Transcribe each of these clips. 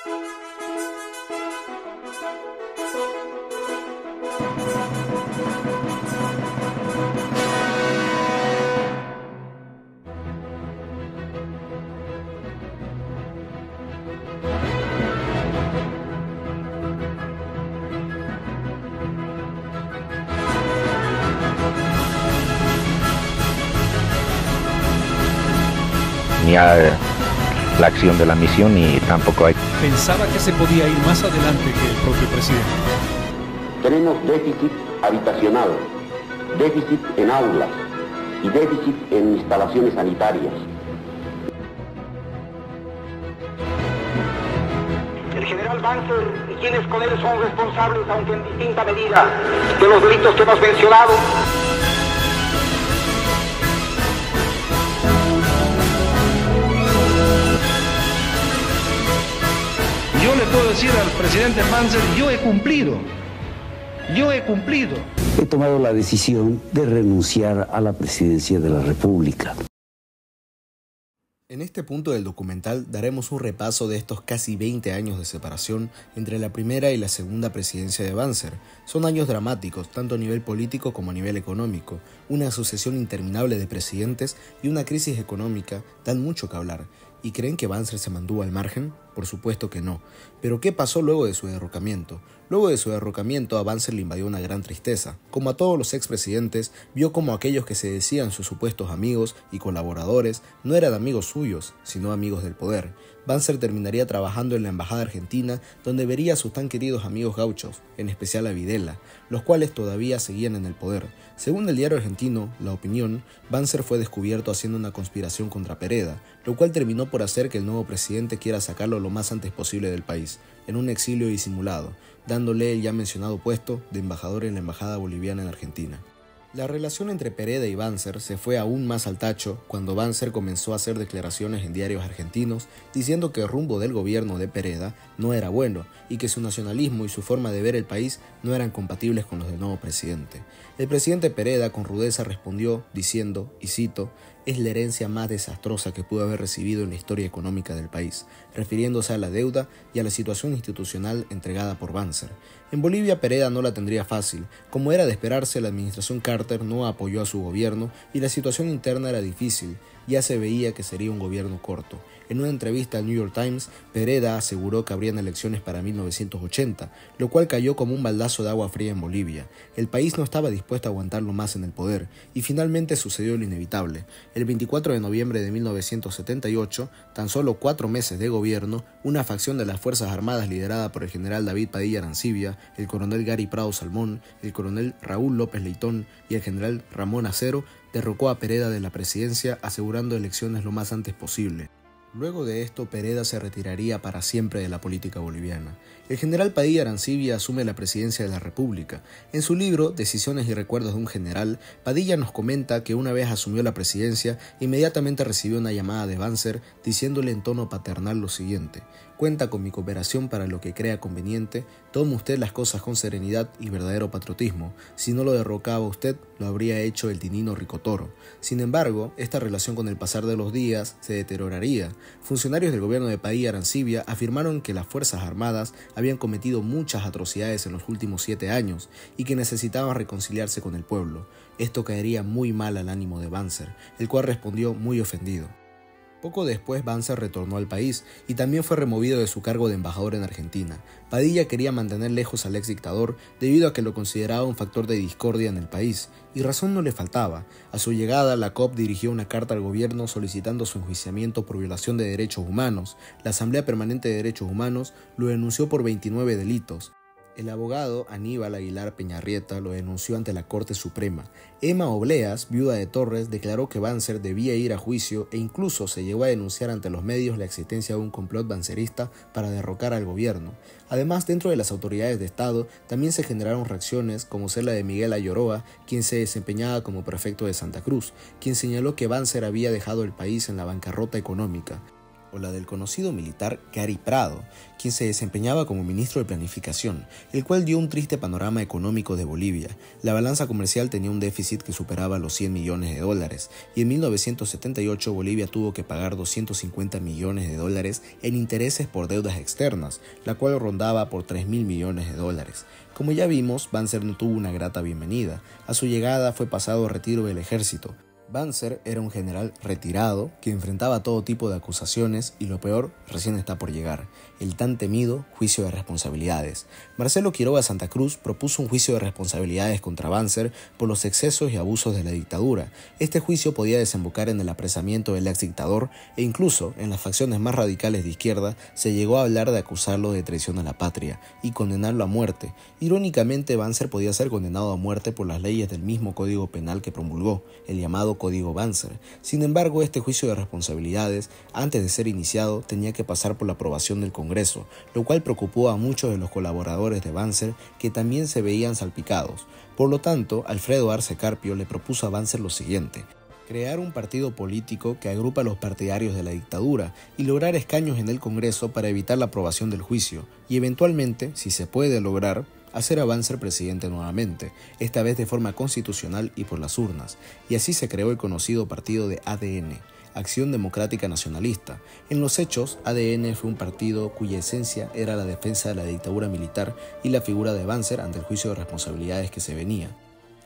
Ni a la acción de la misión ni tampoco hay. Pensaba que se podía ir más adelante que el propio presidente. Tenemos déficit habitacional, déficit en aulas y déficit en instalaciones sanitarias. El general Banzer y quienes con él son responsables, aunque en distinta medida, de los delitos que hemos mencionado. Yo le puedo decir al presidente Banzer, yo he cumplido. He tomado la decisión de renunciar a la presidencia de la República. En este punto del documental daremos un repaso de estos casi 20 años de separación entre la primera y la segunda presidencia de Banzer. Son años dramáticos, tanto a nivel político como a nivel económico. Una sucesión interminable de presidentes y una crisis económica dan mucho que hablar. ¿Y creen que Banzer se mantuvo al margen? Por supuesto que no. ¿Pero qué pasó luego de su derrocamiento? Luego de su derrocamiento a Banzer le invadió una gran tristeza. Como a todos los expresidentes, vio como aquellos que se decían sus supuestos amigos y colaboradores no eran amigos suyos, sino amigos del poder. Banzer terminaría trabajando en la embajada argentina, donde vería a sus tan queridos amigos gauchos, en especial a Videla, los cuales todavía seguían en el poder. Según el diario argentino La Opinión, Banzer fue descubierto haciendo una conspiración contra Pereda, lo cual terminó por hacer que el nuevo presidente quiera sacarlo lo más antes posible del país, en un exilio disimulado, dándole el ya mencionado puesto de embajador en la embajada boliviana en Argentina. La relación entre Pereda y Banzer se fue aún más al tacho cuando Banzer comenzó a hacer declaraciones en diarios argentinos diciendo que el rumbo del gobierno de Pereda no era bueno y que su nacionalismo y su forma de ver el país no eran compatibles con los del nuevo presidente. El presidente Pereda con rudeza respondió diciendo, y cito, «Es la herencia más desastrosa que pudo haber recibido en la historia económica del país», refiriéndose a la deuda y a la situación institucional entregada por Banzer. En Bolivia Pereda no la tendría fácil. Como era de esperarse, la administración Carter no apoyó a su gobierno y la situación interna era difícil. Ya se veía que sería un gobierno corto. En una entrevista al New York Times, Pereda aseguró que habrían elecciones para 1980, lo cual cayó como un baldazo de agua fría en Bolivia. El país no estaba dispuesto a aguantarlo más en el poder, y finalmente sucedió lo inevitable. El 24 de noviembre de 1978, tan solo 4 meses de gobierno, una facción de las Fuerzas Armadas liderada por el general David Padilla Arancibia, el coronel Gary Prado Salmón, el coronel Raúl López Leitón y el general Ramón Acero, derrocó a Pereda de la presidencia asegurando elecciones lo más antes posible. Luego de esto, Pereda se retiraría para siempre de la política boliviana. El general Padilla Arancibia asume la presidencia de la República. En su libro, Decisiones y recuerdos de un general, Padilla nos comenta que una vez asumió la presidencia, inmediatamente recibió una llamada de Banzer diciéndole en tono paternal lo siguiente: «Cuenta con mi cooperación para lo que crea conveniente, tome usted las cosas con serenidad y verdadero patriotismo. Si no lo derrocaba usted, lo habría hecho el tinino Ricotoro». Sin embargo, esta relación con el pasar de los días se deterioraría. Funcionarios del gobierno de Padilla Arancibia afirmaron que las Fuerzas Armadas habían cometido muchas atrocidades en los últimos 7 años y que necesitaban reconciliarse con el pueblo. Esto caería muy mal al ánimo de Banzer, el cual respondió muy ofendido. Poco después, Banzer retornó al país y también fue removido de su cargo de embajador en Argentina. Padilla quería mantener lejos al ex dictador debido a que lo consideraba un factor de discordia en el país, y razón no le faltaba. A su llegada, la COP dirigió una carta al gobierno solicitando su enjuiciamiento por violación de derechos humanos. La Asamblea Permanente de Derechos Humanos lo denunció por 29 delitos. El abogado Aníbal Aguilar Peñarrieta lo denunció ante la Corte Suprema. Emma Obleas, viuda de Torres, declaró que Banzer debía ir a juicio e incluso se llegó a denunciar ante los medios la existencia de un complot banzerista para derrocar al gobierno. Además, dentro de las autoridades de Estado también se generaron reacciones como ser la de Miguel Ayoroa, quien se desempeñaba como prefecto de Santa Cruz, quien señaló que Banzer había dejado el país en la bancarrota económica. o la del conocido militar Gary Prado, quien se desempeñaba como ministro de Planificación, el cual dio un triste panorama económico de Bolivia. La balanza comercial tenía un déficit que superaba los $100 millones, y en 1978 Bolivia tuvo que pagar $250 millones en intereses por deudas externas, la cual rondaba por $3.000 millones. Como ya vimos, Banzer no tuvo una grata bienvenida. A su llegada fue pasado a retiro del ejército. Banzer era un general retirado que enfrentaba todo tipo de acusaciones y lo peor recién está por llegar, el tan temido juicio de responsabilidades. Marcelo Quiroga Santa Cruz propuso un juicio de responsabilidades contra Banzer por los excesos y abusos de la dictadura. Este juicio podía desembocar en el apresamiento del exdictador e incluso en las facciones más radicales de izquierda se llegó a hablar de acusarlo de traición a la patria y condenarlo a muerte. Irónicamente, Banzer podía ser condenado a muerte por las leyes del mismo Código Penal que promulgó, el llamado Código Banzer. Sin embargo, este juicio de responsabilidades, antes de ser iniciado, tenía que pasar por la aprobación del Congreso, lo cual preocupó a muchos de los colaboradores de Banzer que también se veían salpicados. Por lo tanto, Alfredo Arce Carpio le propuso a Banzer lo siguiente: crear un partido político que agrupa a los partidarios de la dictadura y lograr escaños en el Congreso para evitar la aprobación del juicio y eventualmente, si se puede lograr, hacer a Banzer presidente nuevamente, esta vez de forma constitucional y por las urnas, y así se creó el conocido partido de ADN, Acción Democrática Nacionalista. En los hechos, ADN fue un partido cuya esencia era la defensa de la dictadura militar y la figura de Banzer ante el juicio de responsabilidades que se venía.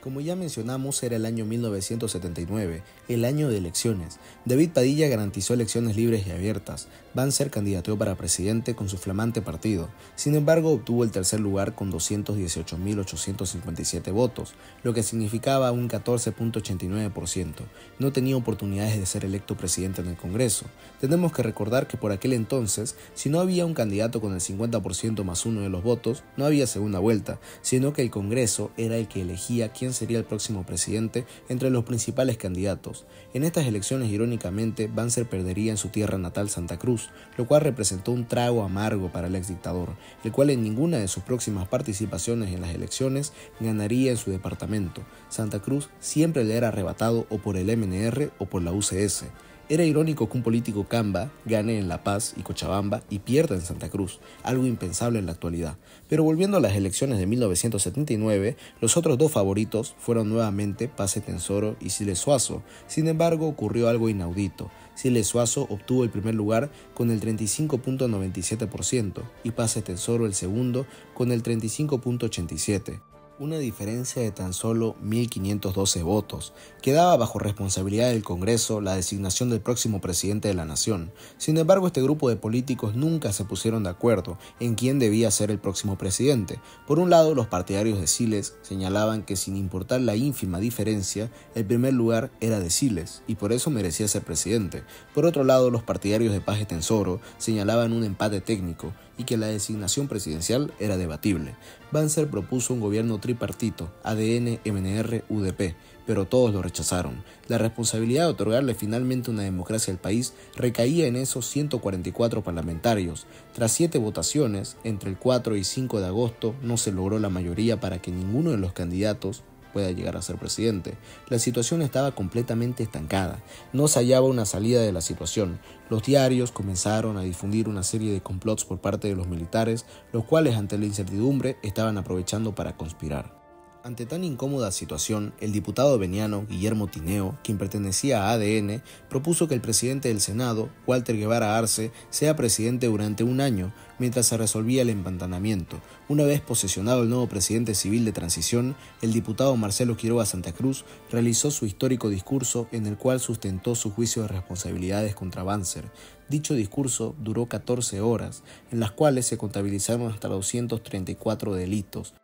Como ya mencionamos, era el año 1979, el año de elecciones. David Padilla garantizó elecciones libres y abiertas. Banzer candidateó para presidente con su flamante partido. Sin embargo, obtuvo el tercer lugar con 218.857 votos, lo que significaba un 14.89%. No tenía oportunidades de ser electo presidente en el Congreso. Tenemos que recordar que por aquel entonces, si no había un candidato con el 50% más uno de los votos, no había segunda vuelta, sino que el Congreso era el que elegía quién sería el próximo presidente entre los principales candidatos. En estas elecciones, irónicamente, Banzer perdería en su tierra natal Santa Cruz, lo cual representó un trago amargo para el exdictador, el cual en ninguna de sus próximas participaciones en las elecciones ganaría en su departamento. Santa Cruz siempre le era arrebatado o por el MNR o por la UCS. Era irónico que un político camba gane en La Paz y Cochabamba y pierda en Santa Cruz, algo impensable en la actualidad. Pero volviendo a las elecciones de 1979, los otros dos favoritos fueron nuevamente Paz Etenssoro y Siles Zuazo. Sin embargo, ocurrió algo inaudito. Siles Zuazo obtuvo el primer lugar con el 35.97% y Paz Etenssoro el segundo con el 35.87%. Una diferencia de tan solo 1.512 votos. Quedaba bajo responsabilidad del Congreso la designación del próximo presidente de la nación. Sin embargo, este grupo de políticos nunca se pusieron de acuerdo en quién debía ser el próximo presidente. Por un lado, los partidarios de Siles señalaban que sin importar la ínfima diferencia, el primer lugar era de Siles y por eso merecía ser presidente. Por otro lado, los partidarios de Paz Etenssoro señalaban un empate técnico y que la designación presidencial era debatible. Banzer propuso un gobierno tripartito, ADN, MNR, UDP, pero todos lo rechazaron. La responsabilidad de otorgarle finalmente una democracia al país recaía en esos 144 parlamentarios. Tras 7 votaciones, entre el 4 y 5 de agosto, no se logró la mayoría para que ninguno de los candidatos pueda llegar a ser presidente. La situación estaba completamente estancada. No se hallaba una salida de la situación. Los diarios comenzaron a difundir una serie de complots por parte de los militares, los cuales ante la incertidumbre estaban aprovechando para conspirar. Ante tan incómoda situación, el diputado veniano Guillermo Tineo, quien pertenecía a ADN, propuso que el presidente del Senado, Walter Guevara Arce, sea presidente durante un año, mientras se resolvía el empantanamiento. Una vez posesionado el nuevo presidente civil de transición, el diputado Marcelo Quiroga Santa Cruz realizó su histórico discurso en el cual sustentó su juicio de responsabilidades contra Banzer. Dicho discurso duró 14 horas, en las cuales se contabilizaron hasta 234 delitos.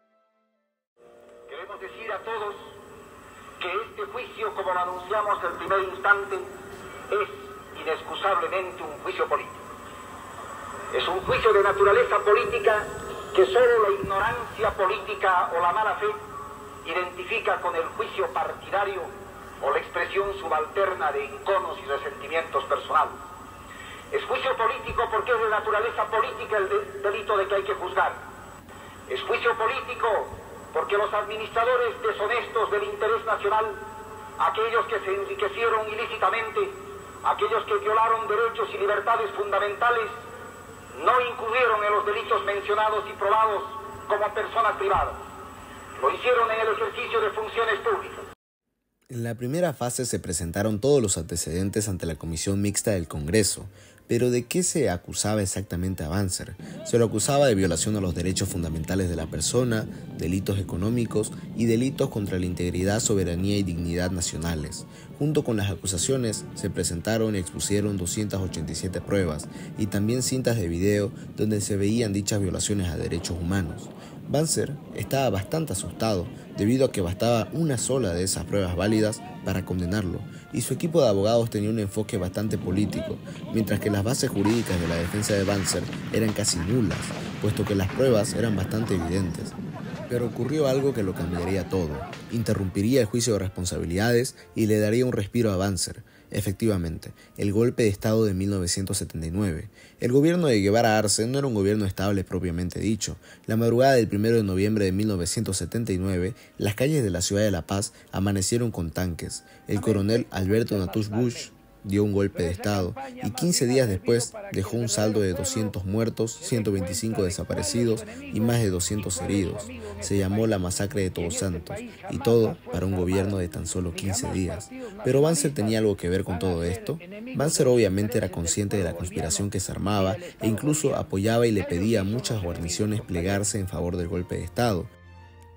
Como lo anunciamos en primer instante, es inexcusablemente un juicio político. Es un juicio de naturaleza política que solo la ignorancia política o la mala fe identifica con el juicio partidario o la expresión subalterna de enconos y resentimientos personales. Es juicio político porque es de naturaleza política el delito de que hay que juzgar. Es juicio político porque los administradores deshonestos del interés nacional, aquellos que se enriquecieron ilícitamente, aquellos que violaron derechos y libertades fundamentales no incurrieron en los delitos mencionados y probados como personas privadas. Lo hicieron en el ejercicio de funciones públicas. En la primera fase se presentaron todos los antecedentes ante la Comisión Mixta del Congreso, pero ¿de qué se acusaba exactamente a Banzer? Se lo acusaba de violación a los derechos fundamentales de la persona, delitos económicos y delitos contra la integridad, soberanía y dignidad nacionales. Junto con las acusaciones se presentaron y expusieron 287 pruebas y también cintas de video donde se veían dichas violaciones a derechos humanos. Banzer estaba bastante asustado debido a que bastaba una sola de esas pruebas válidas para condenarlo, y su equipo de abogados tenía un enfoque bastante político, mientras que las bases jurídicas de la defensa de Banzer eran casi nulas, puesto que las pruebas eran bastante evidentes. Pero ocurrió algo que lo cambiaría todo, interrumpiría el juicio de responsabilidades y le daría un respiro a Banzer. Efectivamente, el golpe de Estado de 1979. El gobierno de Guevara Arce no era un gobierno estable propiamente dicho. La madrugada del 1 de noviembre de 1979, las calles de la ciudad de La Paz amanecieron con tanques. El coronel Alberto Natusch Busch dio un golpe de Estado y 15 días después dejó un saldo de 200 muertos, 125 desaparecidos y más de 200 heridos. Se llamó la masacre de Todos Santos, y todo para un gobierno de tan solo 15 días. ¿Pero Banzer tenía algo que ver con todo esto? Banzer obviamente era consciente de la conspiración que se armaba e incluso apoyaba y le pedía a muchas guarniciones plegarse en favor del golpe de Estado.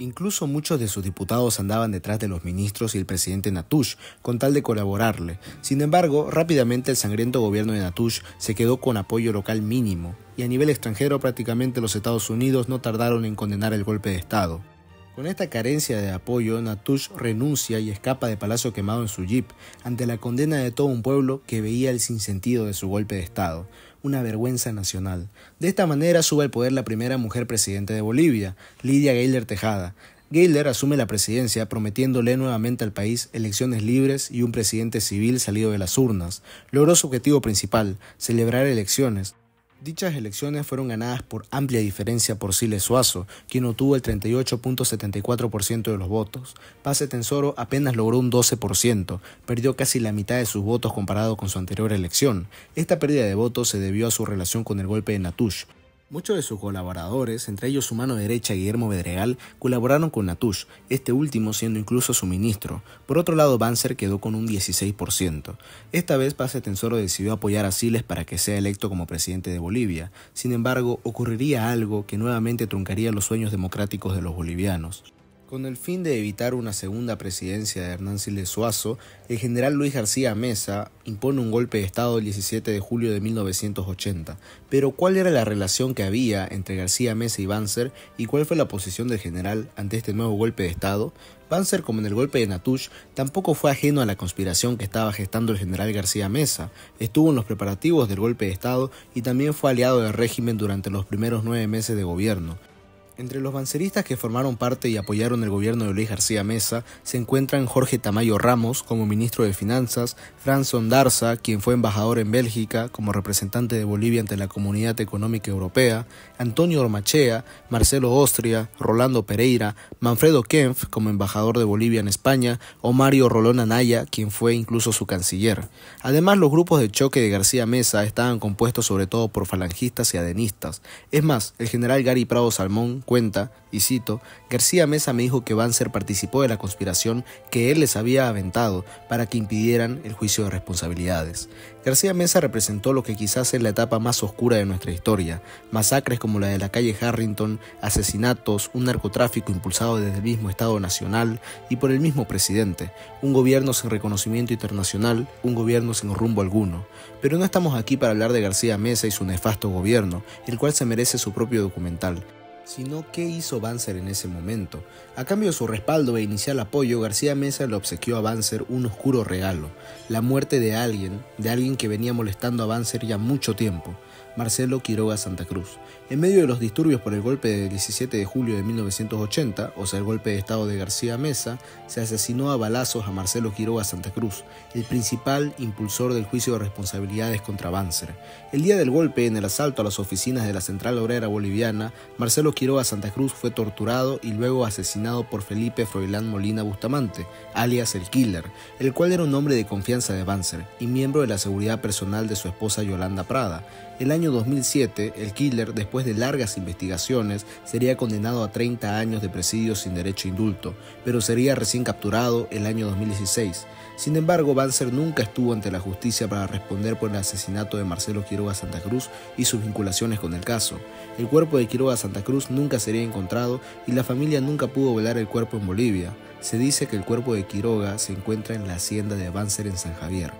Incluso muchos de sus diputados andaban detrás de los ministros y el presidente Natusch con tal de colaborarle. Sin embargo, rápidamente el sangriento gobierno de Natusch se quedó con apoyo local mínimo, y a nivel extranjero prácticamente los Estados Unidos no tardaron en condenar el golpe de Estado. Con esta carencia de apoyo, Natusch renuncia y escapa de Palacio Quemado en su jeep ante la condena de todo un pueblo que veía el sinsentido de su golpe de Estado. Una vergüenza nacional. De esta manera sube al poder la primera mujer presidente de Bolivia, Lidia Gayler Tejada. Gayler asume la presidencia prometiéndole nuevamente al país elecciones libres y un presidente civil salido de las urnas. Logró su objetivo principal, celebrar elecciones. Dichas elecciones fueron ganadas por amplia diferencia por Siles Suazo, quien obtuvo el 38.74% de los votos. Paz Etenssoro apenas logró un 12%, perdió casi la mitad de sus votos comparado con su anterior elección. Esta pérdida de votos se debió a su relación con el golpe de Natusch. Muchos de sus colaboradores, entre ellos su mano derecha Guillermo Bedregal, colaboraron con Natusch, este último siendo incluso su ministro. Por otro lado, Banzer quedó con un 16%. Esta vez Paz Etenssoro decidió apoyar a Siles para que sea electo como presidente de Bolivia. Sin embargo, ocurriría algo que nuevamente truncaría los sueños democráticos de los bolivianos. Con el fin de evitar una segunda presidencia de Hernán Siles Suazo, el general Luis García Meza impone un golpe de Estado el 17 de julio de 1980. Pero ¿cuál era la relación que había entre García Meza y Banzer y cuál fue la posición del general ante este nuevo golpe de Estado? Banzer, como en el golpe de Natusch, tampoco fue ajeno a la conspiración que estaba gestando el general García Meza. Estuvo en los preparativos del golpe de Estado y también fue aliado del régimen durante los primeros 9 meses de gobierno. Entre los banceristas que formaron parte y apoyaron el gobierno de Luis García Meza se encuentran Jorge Tamayo Ramos como ministro de Finanzas, Franz Ondarza, quien fue embajador en Bélgica como representante de Bolivia ante la Comunidad Económica Europea, Antonio Ormachea, Marcelo Ostria, Rolando Pereira, Manfredo Kempf como embajador de Bolivia en España o Mario Rolón Anaya, quien fue incluso su canciller. Además, los grupos de choque de García Meza estaban compuestos sobre todo por falangistas y adenistas. Es más, el general Gary Prado Salmón cuenta, y cito, García Meza me dijo que Banzer participó de la conspiración que él les había aventado para que impidieran el juicio de responsabilidades. García Meza representó lo que quizás es la etapa más oscura de nuestra historia, masacres como la de la calle Harrington, asesinatos, un narcotráfico impulsado desde el mismo Estado Nacional y por el mismo presidente, un gobierno sin reconocimiento internacional, un gobierno sin rumbo alguno. Pero no estamos aquí para hablar de García Meza y su nefasto gobierno, el cual se merece su propio documental, sino qué hizo Banzer en ese momento. A cambio de su respaldo e inicial apoyo, García Meza le obsequió a Banzer un oscuro regalo, la muerte de alguien que venía molestando a Banzer ya mucho tiempo, Marcelo Quiroga Santa Cruz. En medio de los disturbios por el golpe del 17 de julio de 1980, o sea el golpe de Estado de García Meza, se asesinó a balazos a Marcelo Quiroga Santa Cruz, el principal impulsor del juicio de responsabilidades contra Banzer. El día del golpe, en el asalto a las oficinas de la Central Obrera Boliviana, Marcelo Marcelo Quiroga Santa Cruz fue torturado y luego asesinado por Felipe Froilán Molina Bustamante, alias el Killer, el cual era un hombre de confianza de Banzer y miembro de la seguridad personal de su esposa Yolanda Prada. El año 2007, el Killer, después de largas investigaciones, sería condenado a 30 años de presidio sin derecho a indulto, pero sería recién capturado el año 2016. Sin embargo, Banzer nunca estuvo ante la justicia para responder por el asesinato de Marcelo Quiroga Santa Cruz y sus vinculaciones con el caso. El cuerpo de Quiroga Santa Cruz nunca sería encontrado y la familia nunca pudo velar el cuerpo en Bolivia. Se dice que el cuerpo de Quiroga se encuentra en la hacienda de Banzer en San Javier.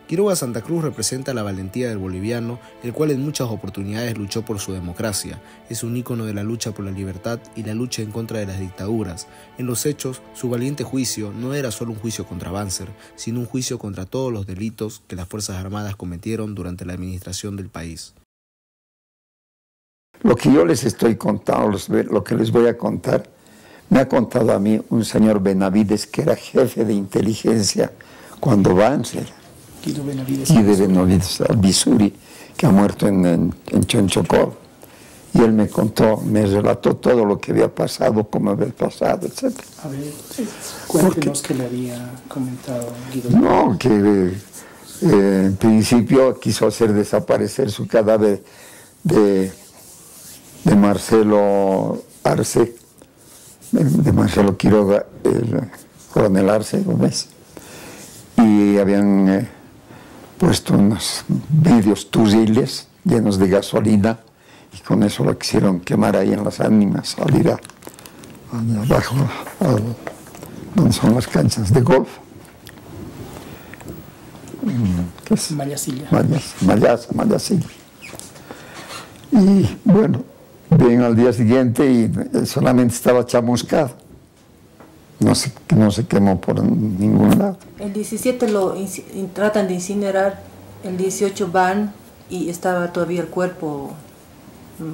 Quiroga Santa Cruz representa la valentía del boliviano, el cual en muchas oportunidades luchó por su democracia. Es un ícono de la lucha por la libertad y la lucha en contra de las dictaduras. En los hechos, su valiente juicio no era solo un juicio contra Banzer, sino un juicio contra todos los delitos que las Fuerzas Armadas cometieron durante la administración del país. Lo que yo les estoy contando, lo que les voy a contar, me ha contado a mí un señor Benavides, que era jefe de inteligencia cuando Banzer, Guido Benavides Albizuri, que ha muerto en Chonchocó. Y él me contó, me relató todo lo que había pasado, cómo había pasado, etc. A ver, cuéntenos qué le había comentado Guido. No, que en principio quiso hacer desaparecer su cadáver de Marcelo Arce, de Marcelo Quiroga, el coronel Arce, ¿no ves? Y habían puesto unos vidrios turriles llenos de gasolina y con eso lo quisieron quemar ahí en las ánimas, salir abajo, donde son las canchas de golf. ¿Qué es? Mayasilla. Mayasilla. Y bueno, bien al día siguiente y solamente estaba chamuscado. No se quemó por ningún lado. El 17 lo tratan de incinerar, el 18 van y estaba todavía el cuerpo,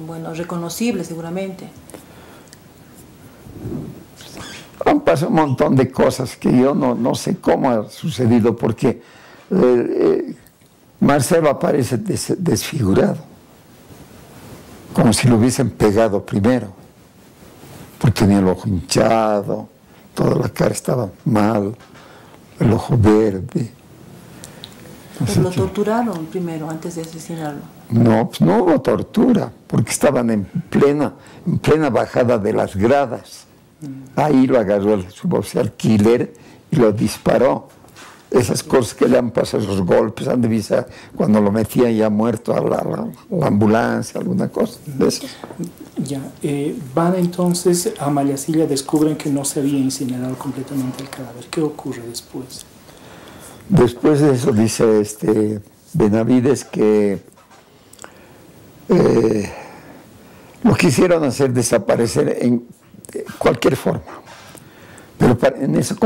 bueno, reconocible seguramente. Han pasado un montón de cosas que yo no sé cómo ha sucedido, porque Marcelo aparece desfigurado, como si lo hubiesen pegado primero, porque tenía el ojo hinchado, toda la cara estaba mal, el ojo verde. ¿Pero lo torturaron primero, antes de asesinarlo? No, pues no hubo tortura, porque estaban en plena bajada de las gradas. Ahí lo agarró el suboficial Killer y lo disparó. Esas cosas que le han pasado, esos golpes, han de avisar cuando lo metían ya muerto a la ambulancia, alguna cosa de eso. Ya, van entonces a Mayasilla, descubren que no se había incinerado completamente el cadáver. ¿Qué ocurre después? Después de eso dice Benavides que lo quisieron hacer desaparecer en cualquier forma. Pero en eso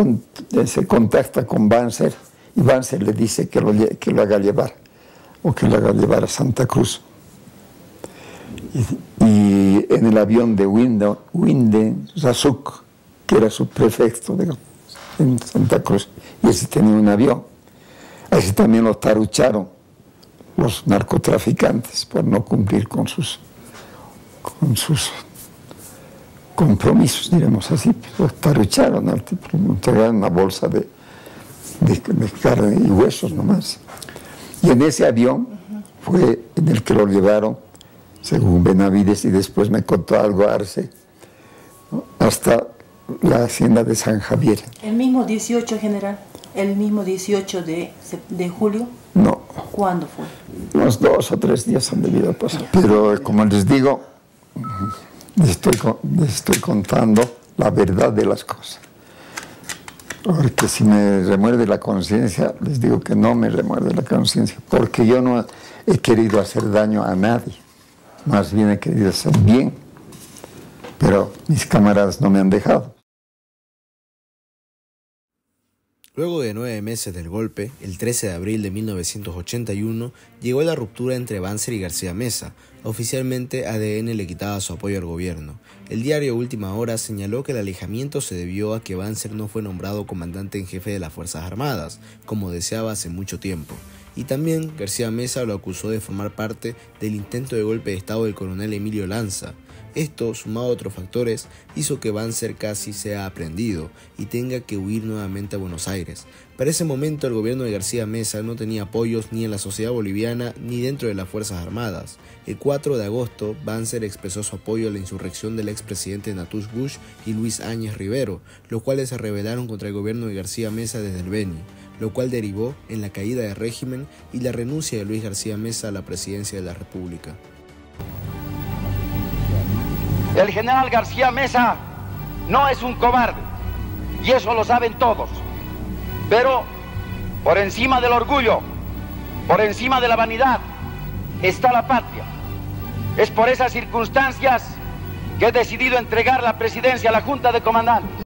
se contacta con Banzer y Banzer le dice que lo haga llevar, o que lo haga llevar a Santa Cruz. Y en el avión de Winde Razuk, que era su prefecto en Santa Cruz, y ese tenía un avión. A ese también lo tarucharon los narcotraficantes por no cumplir con sus compromisos, diremos así. Los tarucharon al tipo, le entregaron una bolsa de carne y huesos nomás. Y en ese avión fue en el que lo llevaron, según Benavides, y después me contó algo Arce, ¿no?, hasta la hacienda de San Javier. ¿El mismo 18, general? ¿El mismo 18 de julio? No. ¿Cuándo fue? Unos 2 o 3 días han debido pasar. Pero como les digo, les estoy contando la verdad de las cosas. Porque si me remuerde la conciencia, les digo que no me remuerde la conciencia, porque yo no he querido hacer daño a nadie, más bien he querido hacer bien, pero mis camaradas no me han dejado. Luego de 9 meses del golpe, el 13 de abril de 1981, llegó la ruptura entre Banzer y García Meza. Oficialmente, ADN le quitaba su apoyo al gobierno. El diario Última Hora señaló que el alejamiento se debió a que Banzer no fue nombrado comandante en jefe de las Fuerzas Armadas, como deseaba hace mucho tiempo. y también García Meza lo acusó de formar parte del intento de golpe de estado del coronel Emilio Lanza. Esto, sumado a otros factores, hizo que Banzer casi sea aprehendido y tenga que huir nuevamente a Buenos Aires. Para ese momento el gobierno de García Meza no tenía apoyos ni en la sociedad boliviana ni dentro de las Fuerzas Armadas. El 4 de agosto, Banzer expresó su apoyo a la insurrección del expresidente Natush Bush y Luis Áñez Rivero, los cuales se rebelaron contra el gobierno de García Meza desde el Beni, lo cual derivó en la caída del régimen y la renuncia de Luis García Meza a la presidencia de la República. El general García Meza no es un cobarde, y eso lo saben todos. Pero por encima del orgullo, por encima de la vanidad, está la patria. Es por esas circunstancias que he decidido entregar la presidencia a la Junta de Comandantes.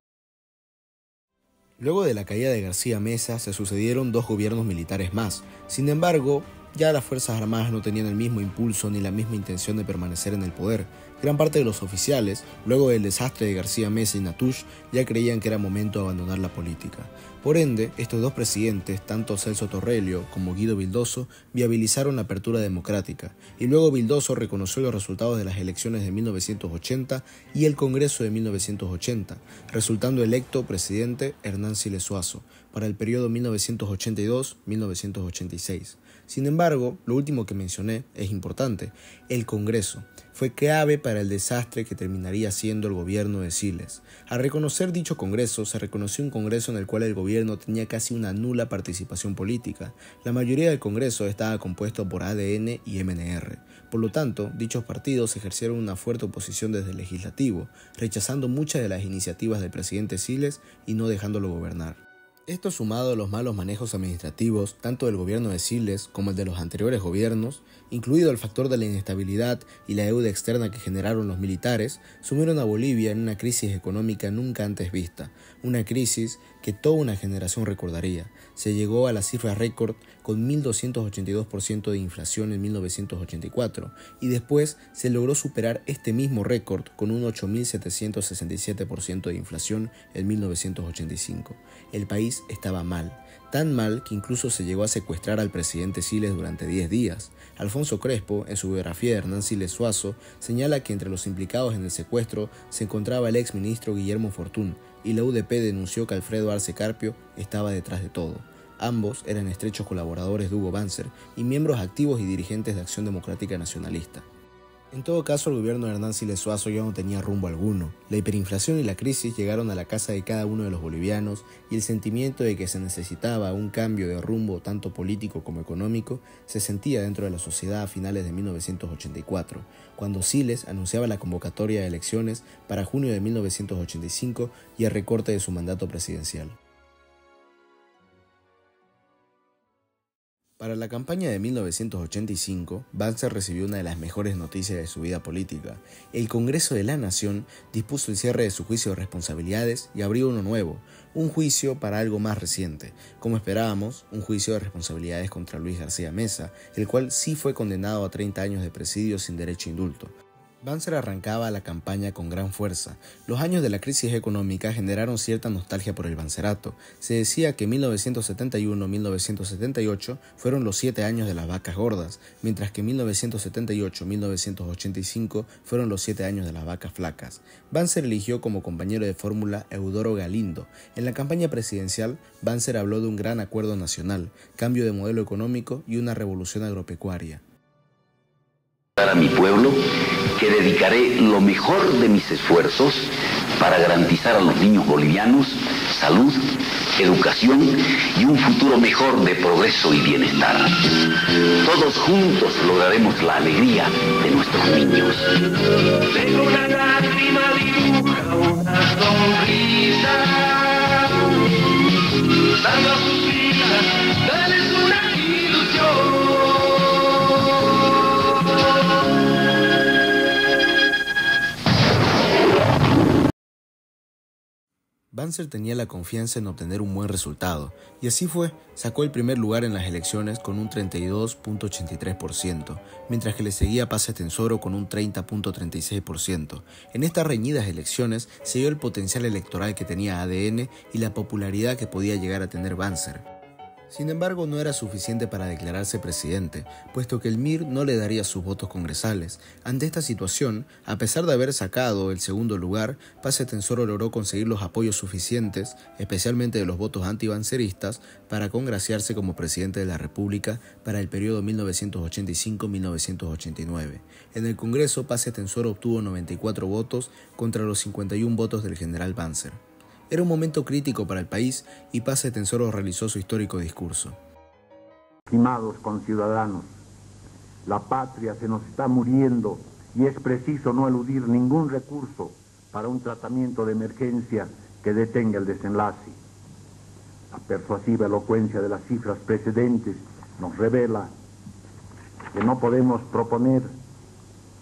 Luego de la caída de García Meza se sucedieron 2 gobiernos militares más. Sin embargo, ya las Fuerzas Armadas no tenían el mismo impulso ni la misma intención de permanecer en el poder. Gran parte de los oficiales, luego del desastre de García Meza y Natush, ya creían que era momento de abandonar la política. Por ende, estos 2 presidentes, tanto Celso Torrelio como Guido Vildoso, viabilizaron la apertura democrática, y luego Vildoso reconoció los resultados de las elecciones de 1980 y el Congreso de 1980, resultando electo presidente Hernán Siles Zuazo para el periodo 1982-1986. Sin embargo, lo último que mencioné es importante. El Congreso fue clave para el desastre que terminaría siendo el gobierno de Siles. Al reconocer dicho Congreso, se reconoció un Congreso en el cual el gobierno tenía casi una nula participación política. La mayoría del Congreso estaba compuesto por ADN y MNR. Por lo tanto, dichos partidos ejercieron una fuerte oposición desde el legislativo, rechazando muchas de las iniciativas del presidente Siles y no dejándolo gobernar. Esto, sumado a los malos manejos administrativos, tanto del gobierno de Siles como el de los anteriores gobiernos, incluido el factor de la inestabilidad y la deuda externa que generaron los militares, sumieron a Bolivia en una crisis económica nunca antes vista, una crisis que toda una generación recordaría. Se llegó a la cifra récord con 1.282% de inflación en 1984 y después se logró superar este mismo récord con un 8.767% de inflación en 1985. El país estaba mal, tan mal que incluso se llegó a secuestrar al presidente Siles durante 10 días. Alfonso Crespo, en su biografía de Hernán Siles Zuazo, señala que entre los implicados en el secuestro se encontraba el exministro Guillermo Fortún, y la UDP denunció que Alfredo Arce Carpio estaba detrás de todo. Ambos eran estrechos colaboradores de Hugo Banzer y miembros activos y dirigentes de Acción Democrática Nacionalista. En todo caso, el gobierno de Hernán Siles Zuazo ya no tenía rumbo alguno. La hiperinflación y la crisis llegaron a la casa de cada uno de los bolivianos y el sentimiento de que se necesitaba un cambio de rumbo tanto político como económico se sentía dentro de la sociedad a finales de 1984, cuando Siles anunciaba la convocatoria de elecciones para junio de 1985 y el recorte de su mandato presidencial. Para la campaña de 1985, Banzer recibió una de las mejores noticias de su vida política. El Congreso de la Nación dispuso el cierre de su juicio de responsabilidades y abrió uno nuevo, un juicio para algo más reciente. Como esperábamos, un juicio de responsabilidades contra Luis García Meza, el cual sí fue condenado a 30 años de presidio sin derecho a indulto. Banzer arrancaba la campaña con gran fuerza. Los años de la crisis económica generaron cierta nostalgia por el bancerato. Se decía que 1971-1978 fueron los 7 años de las vacas gordas, mientras que 1978-1985 fueron los 7 años de las vacas flacas. Banzer eligió como compañero de fórmula a Eudoro Galindo. En la campaña presidencial, Banzer habló de un gran acuerdo nacional, cambio de modelo económico y una revolución agropecuaria. A mi pueblo que dedicaré lo mejor de mis esfuerzos para garantizar a los niños bolivianos salud, educación y un futuro mejor de progreso y bienestar. Todos juntos lograremos la alegría de nuestros niños. Tengo una lágrima, dibuja una sonrisa, dando a sus vidas, dales una ilusión. Banzer tenía la confianza en obtener un buen resultado, y así fue, sacó el primer lugar en las elecciones con un 32.83%, mientras que le seguía Paz Estenssoro con un 30.36%. En estas reñidas elecciones se vio el potencial electoral que tenía ADN y la popularidad que podía llegar a tener Banzer. Sin embargo, no era suficiente para declararse presidente, puesto que el MIR no le daría sus votos congresales. Ante esta situación, a pesar de haber sacado el segundo lugar, Paz Estenssoro logró conseguir los apoyos suficientes, especialmente de los votos antibanceristas, para congraciarse como presidente de la República para el periodo 1985-1989. En el Congreso, Paz Estenssoro obtuvo 94 votos contra los 51 votos del general Banzer. Era un momento crítico para el país y Paz Estenssoro realizó su histórico discurso. Estimados conciudadanos, la patria se nos está muriendo y es preciso no eludir ningún recurso para un tratamiento de emergencia que detenga el desenlace. La persuasiva elocuencia de las cifras precedentes nos revela que no podemos proponer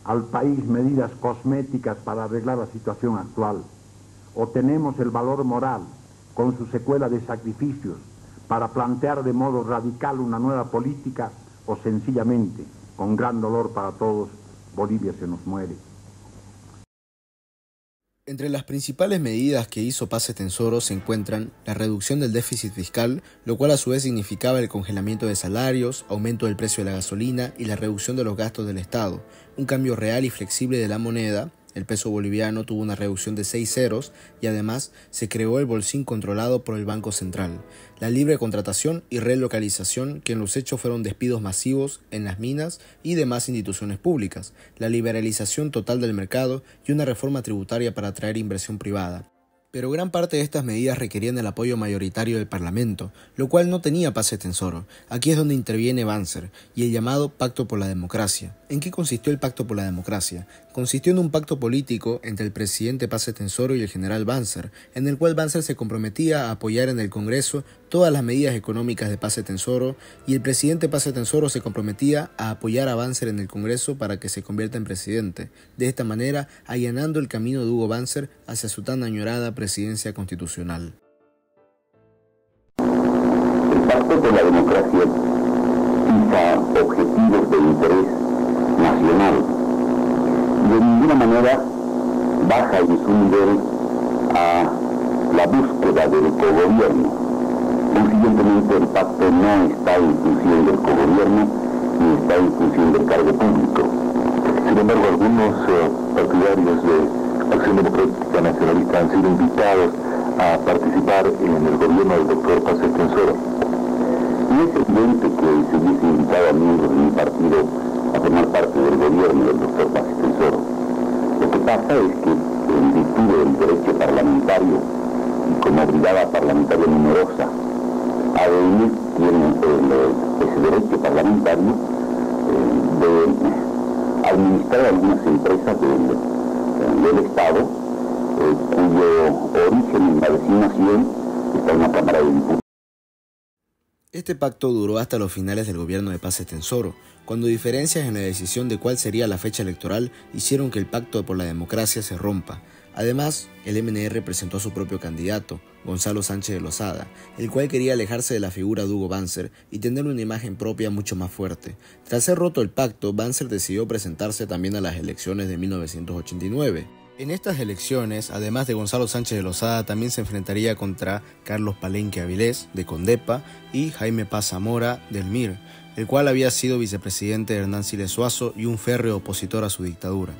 al país medidas cosméticas para arreglar la situación actual. O tenemos el valor moral, con su secuela de sacrificios, para plantear de modo radical una nueva política, o sencillamente, con gran dolor para todos, Bolivia se nos muere. Entre las principales medidas que hizo Paz Estenssoro se encuentran la reducción del déficit fiscal, lo cual a su vez significaba el congelamiento de salarios, aumento del precio de la gasolina y la reducción de los gastos del Estado, un cambio real y flexible de la moneda. El peso boliviano tuvo una reducción de 6 ceros y además se creó el bolsín controlado por el Banco Central, la libre contratación y relocalización, que en los hechos fueron despidos masivos en las minas y demás instituciones públicas, la liberalización total del mercado y una reforma tributaria para atraer inversión privada. Pero gran parte de estas medidas requerían el apoyo mayoritario del Parlamento, lo cual no tenía Paz Estenssoro. Aquí es donde interviene Banzer y el llamado Pacto por la Democracia. ¿En qué consistió el Pacto por la Democracia? Consistió en un pacto político entre el presidente Paz Estenssoro y el general Banzer, en el cual Banzer se comprometía a apoyar en el Congreso todas las medidas económicas de Paz Estenssoro y el presidente Paz Estenssoro se comprometía a apoyar a Banzer en el Congreso para que se convierta en presidente, de esta manera allanando el camino de Hugo Banzer hacia su tan añorada presidencia constitucional. El Pacto por la Democracia fija objetivos de interés nacional y de ninguna manera baja en su nivel a la búsqueda del cogobierno. Consiguientemente, el pacto no está en función del cogobierno ni está en función del cargo público. Sin embargo, algunos partidarios de Acción Democrática Nacionalista han sido invitados a participar en el gobierno del doctor Paz Estenssoro. Y es evidente que se hubiese invitado a miembros de mi partido a formar parte del gobierno del doctor Paz Estenssoro. Lo que pasa es que, en virtud del derecho parlamentario y como brigada parlamentaria numerosa, ADN tiene ese derecho parlamentario de administrar algunas empresas del Estado, cuyo origen en la designación está en la Cámara de Diputados. Este pacto duró hasta los finales del gobierno de Paz Estenssoro, cuando diferencias en la decisión de cuál sería la fecha electoral hicieron que el Pacto por la Democracia se rompa. Además, el MNR presentó a su propio candidato, Gonzalo Sánchez de Lozada, el cual quería alejarse de la figura de Hugo Banzer y tener una imagen propia mucho más fuerte. Tras ser roto el pacto, Banzer decidió presentarse también a las elecciones de 1989. En estas elecciones, además de Gonzalo Sánchez de Lozada, también se enfrentaría contra Carlos Palenque Avilés, de Condepa, y Jaime Paz Zamora, del MIR, el cual había sido vicepresidente de Hernán Siles Suazo y un férreo opositor a su dictadura.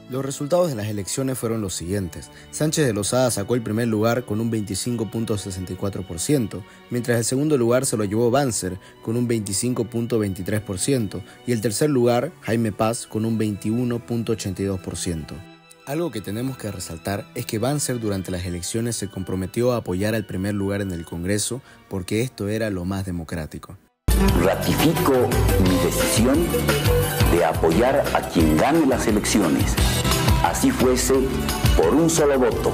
Los resultados de las elecciones fueron los siguientes. Sánchez de Lozada sacó el primer lugar con un 25.64%, mientras el segundo lugar se lo llevó Banzer con un 25.23% y el tercer lugar, Jaime Paz, con un 21.82%. Algo que tenemos que resaltar es que Banzer durante las elecciones se comprometió a apoyar al primer lugar en el Congreso porque esto era lo más democrático. Ratifico mi decisión de apoyar a quien gane las elecciones, así fuese por un solo voto,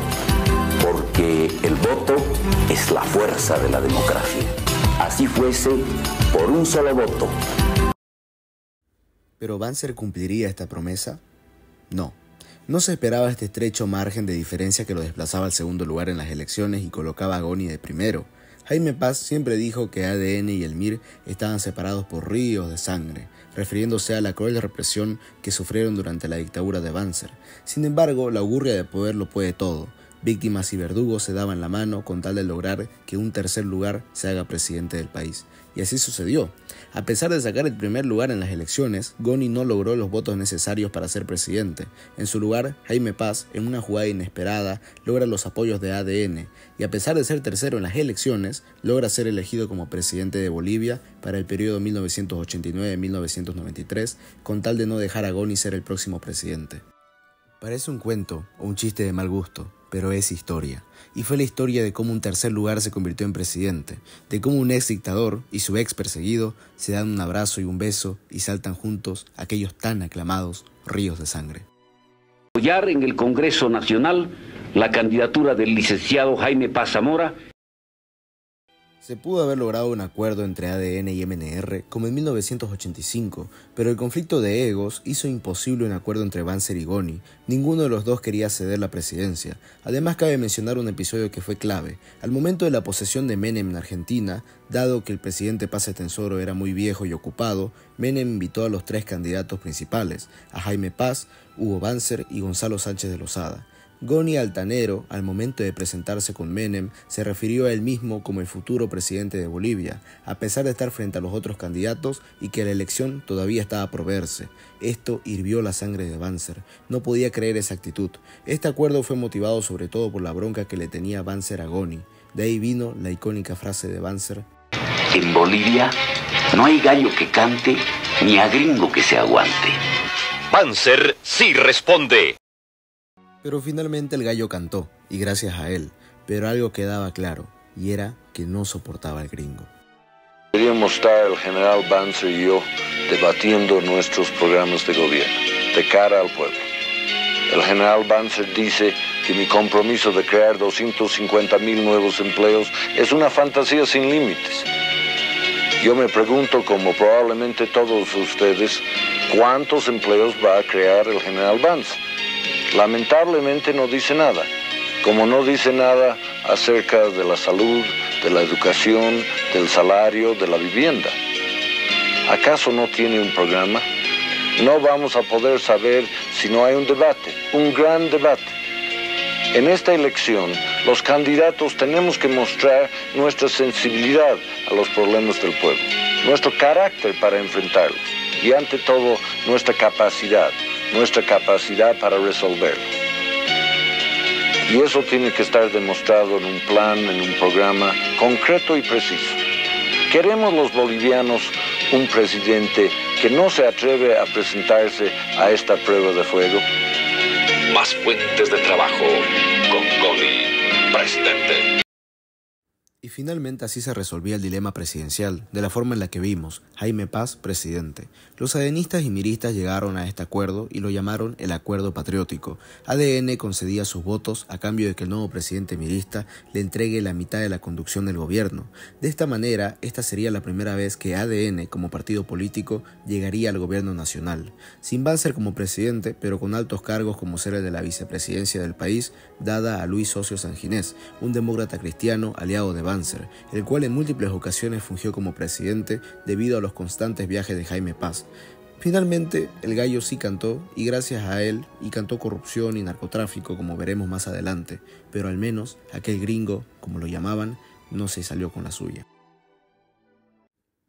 porque el voto es la fuerza de la democracia. Así fuese por un solo voto. ¿Pero Banzer cumpliría esta promesa? No. No se esperaba este estrecho margen de diferencia que lo desplazaba al segundo lugar en las elecciones y colocaba a Goni de primero. Jaime Paz siempre dijo que ADN y el MIR estaban separados por ríos de sangre, refiriéndose a la cruel represión que sufrieron durante la dictadura de Banzer. Sin embargo, la augurria de poder lo puede todo. Víctimas y verdugos se daban la mano con tal de lograr que un tercer lugar se haga presidente del país. Y así sucedió. A pesar de sacar el primer lugar en las elecciones, Goni no logró los votos necesarios para ser presidente. En su lugar, Jaime Paz, en una jugada inesperada, logra los apoyos de ADN, y a pesar de ser tercero en las elecciones, logra ser elegido como presidente de Bolivia para el periodo 1989-1993, con tal de no dejar a Goni ser el próximo presidente. Parece un cuento o un chiste de mal gusto, pero es historia. Y fue la historia de cómo un tercer lugar se convirtió en presidente, de cómo un ex dictador y su ex perseguido se dan un abrazo y un beso y saltan juntos aquellos tan aclamados ríos de sangre. Apoyar en el Congreso Nacional la candidatura del licenciado Jaime Paz Zamora. Se pudo haber logrado un acuerdo entre ADN y MNR como en 1985, pero el conflicto de egos hizo imposible un acuerdo entre Banzer y Goni. Ninguno de los dos quería ceder la presidencia. Además, cabe mencionar un episodio que fue clave. Al momento de la posesión de Menem en Argentina, dado que el presidente Paz Estenssoro era muy viejo y ocupado, Menem invitó a los tres candidatos principales, a Jaime Paz, Hugo Banzer y Gonzalo Sánchez de Lozada. Goni altanero, al momento de presentarse con Menem, se refirió a él mismo como el futuro presidente de Bolivia, a pesar de estar frente a los otros candidatos y que la elección todavía estaba por verse. Esto hirvió la sangre de Banzer. No podía creer esa actitud. Este acuerdo fue motivado sobre todo por la bronca que le tenía Banzer a Goni. De ahí vino la icónica frase de Banzer: En Bolivia no hay gallo que cante ni a gringo que se aguante. Banzer sí responde. Pero finalmente el gallo cantó, y gracias a él, pero algo quedaba claro, y era que no soportaba al gringo. Queríamos estar el general Banzer y yo debatiendo nuestros programas de gobierno, de cara al pueblo. El general Banzer dice que mi compromiso de crear 250,000 nuevos empleos es una fantasía sin límites. Yo me pregunto, como probablemente todos ustedes, ¿cuántos empleos va a crear el general Banzer? Lamentablemente no dice nada, como no dice nada acerca de la salud, de la educación, del salario, de la vivienda. ¿Acaso no tiene un programa? No vamos a poder saber si no hay un debate, un gran debate. En esta elección, los candidatos tenemos que mostrar nuestra sensibilidad a los problemas del pueblo, nuestro carácter para enfrentarlos y, ante todo, nuestra capacidad para resolverlo. Y eso tiene que estar demostrado en un plan, en un programa concreto y preciso. Queremos los bolivianos un presidente que no se atreve a presentarse a esta prueba de fuego. Más fuentes de trabajo con Goni, presidente. Y finalmente así se resolvía el dilema presidencial, de la forma en la que vimos: Jaime Paz, presidente. Los adenistas y miristas llegaron a este acuerdo y lo llamaron el Acuerdo Patriótico. ADN concedía sus votos a cambio de que el nuevo presidente mirista le entregue la mitad de la conducción del gobierno. De esta manera, esta sería la primera vez que ADN, como partido político, llegaría al gobierno nacional. Sin Banzer como presidente, pero con altos cargos como ser el de la vicepresidencia del país, dada a Luis Ocio Sanginés, un demócrata cristiano aliado de Banzer, el cual en múltiples ocasiones fungió como presidente debido a los constantes viajes de Jaime Paz. Finalmente, el gallo sí cantó, y gracias a él, y cantó corrupción y narcotráfico, como veremos más adelante, pero al menos aquel gringo, como lo llamaban, no se salió con la suya.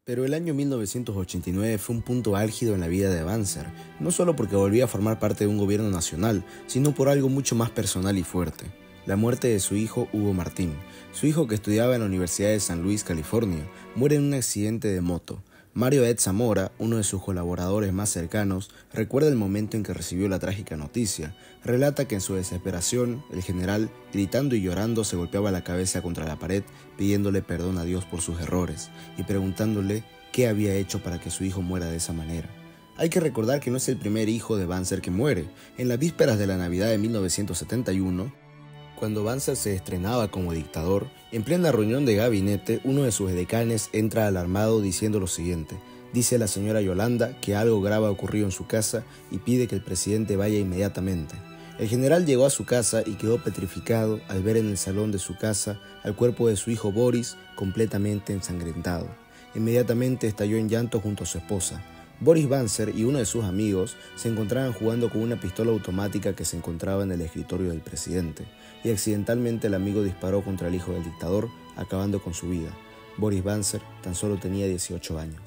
Pero el año 1989 fue un punto álgido en la vida de Banzer, no solo porque volvía a formar parte de un gobierno nacional, sino por algo mucho más personal y fuerte: la muerte de su hijo Hugo Martín. Su hijo, que estudiaba en la Universidad de San Luis, California, muere en un accidente de moto. Mario Ed Zamora, uno de sus colaboradores más cercanos, recuerda el momento en que recibió la trágica noticia. Relata que en su desesperación, el general, gritando y llorando, se golpeaba la cabeza contra la pared, pidiéndole perdón a Dios por sus errores y preguntándole qué había hecho para que su hijo muera de esa manera. Hay que recordar que no es el primer hijo de Banzer que muere. En las vísperas de la Navidad de 1971, cuando Banzer se estrenaba como dictador, en plena reunión de gabinete, uno de sus edecanes entra alarmado diciendo lo siguiente: dice la señora Yolanda que algo grave ha ocurrido en su casa y pide que el presidente vaya inmediatamente. El general llegó a su casa y quedó petrificado al ver en el salón de su casa al cuerpo de su hijo Boris completamente ensangrentado. Inmediatamente estalló en llanto junto a su esposa. Boris Banzer y uno de sus amigos se encontraban jugando con una pistola automática que se encontraba en el escritorio del presidente, y accidentalmente el amigo disparó contra el hijo del dictador, acabando con su vida. Boris Banzer tan solo tenía 18 años.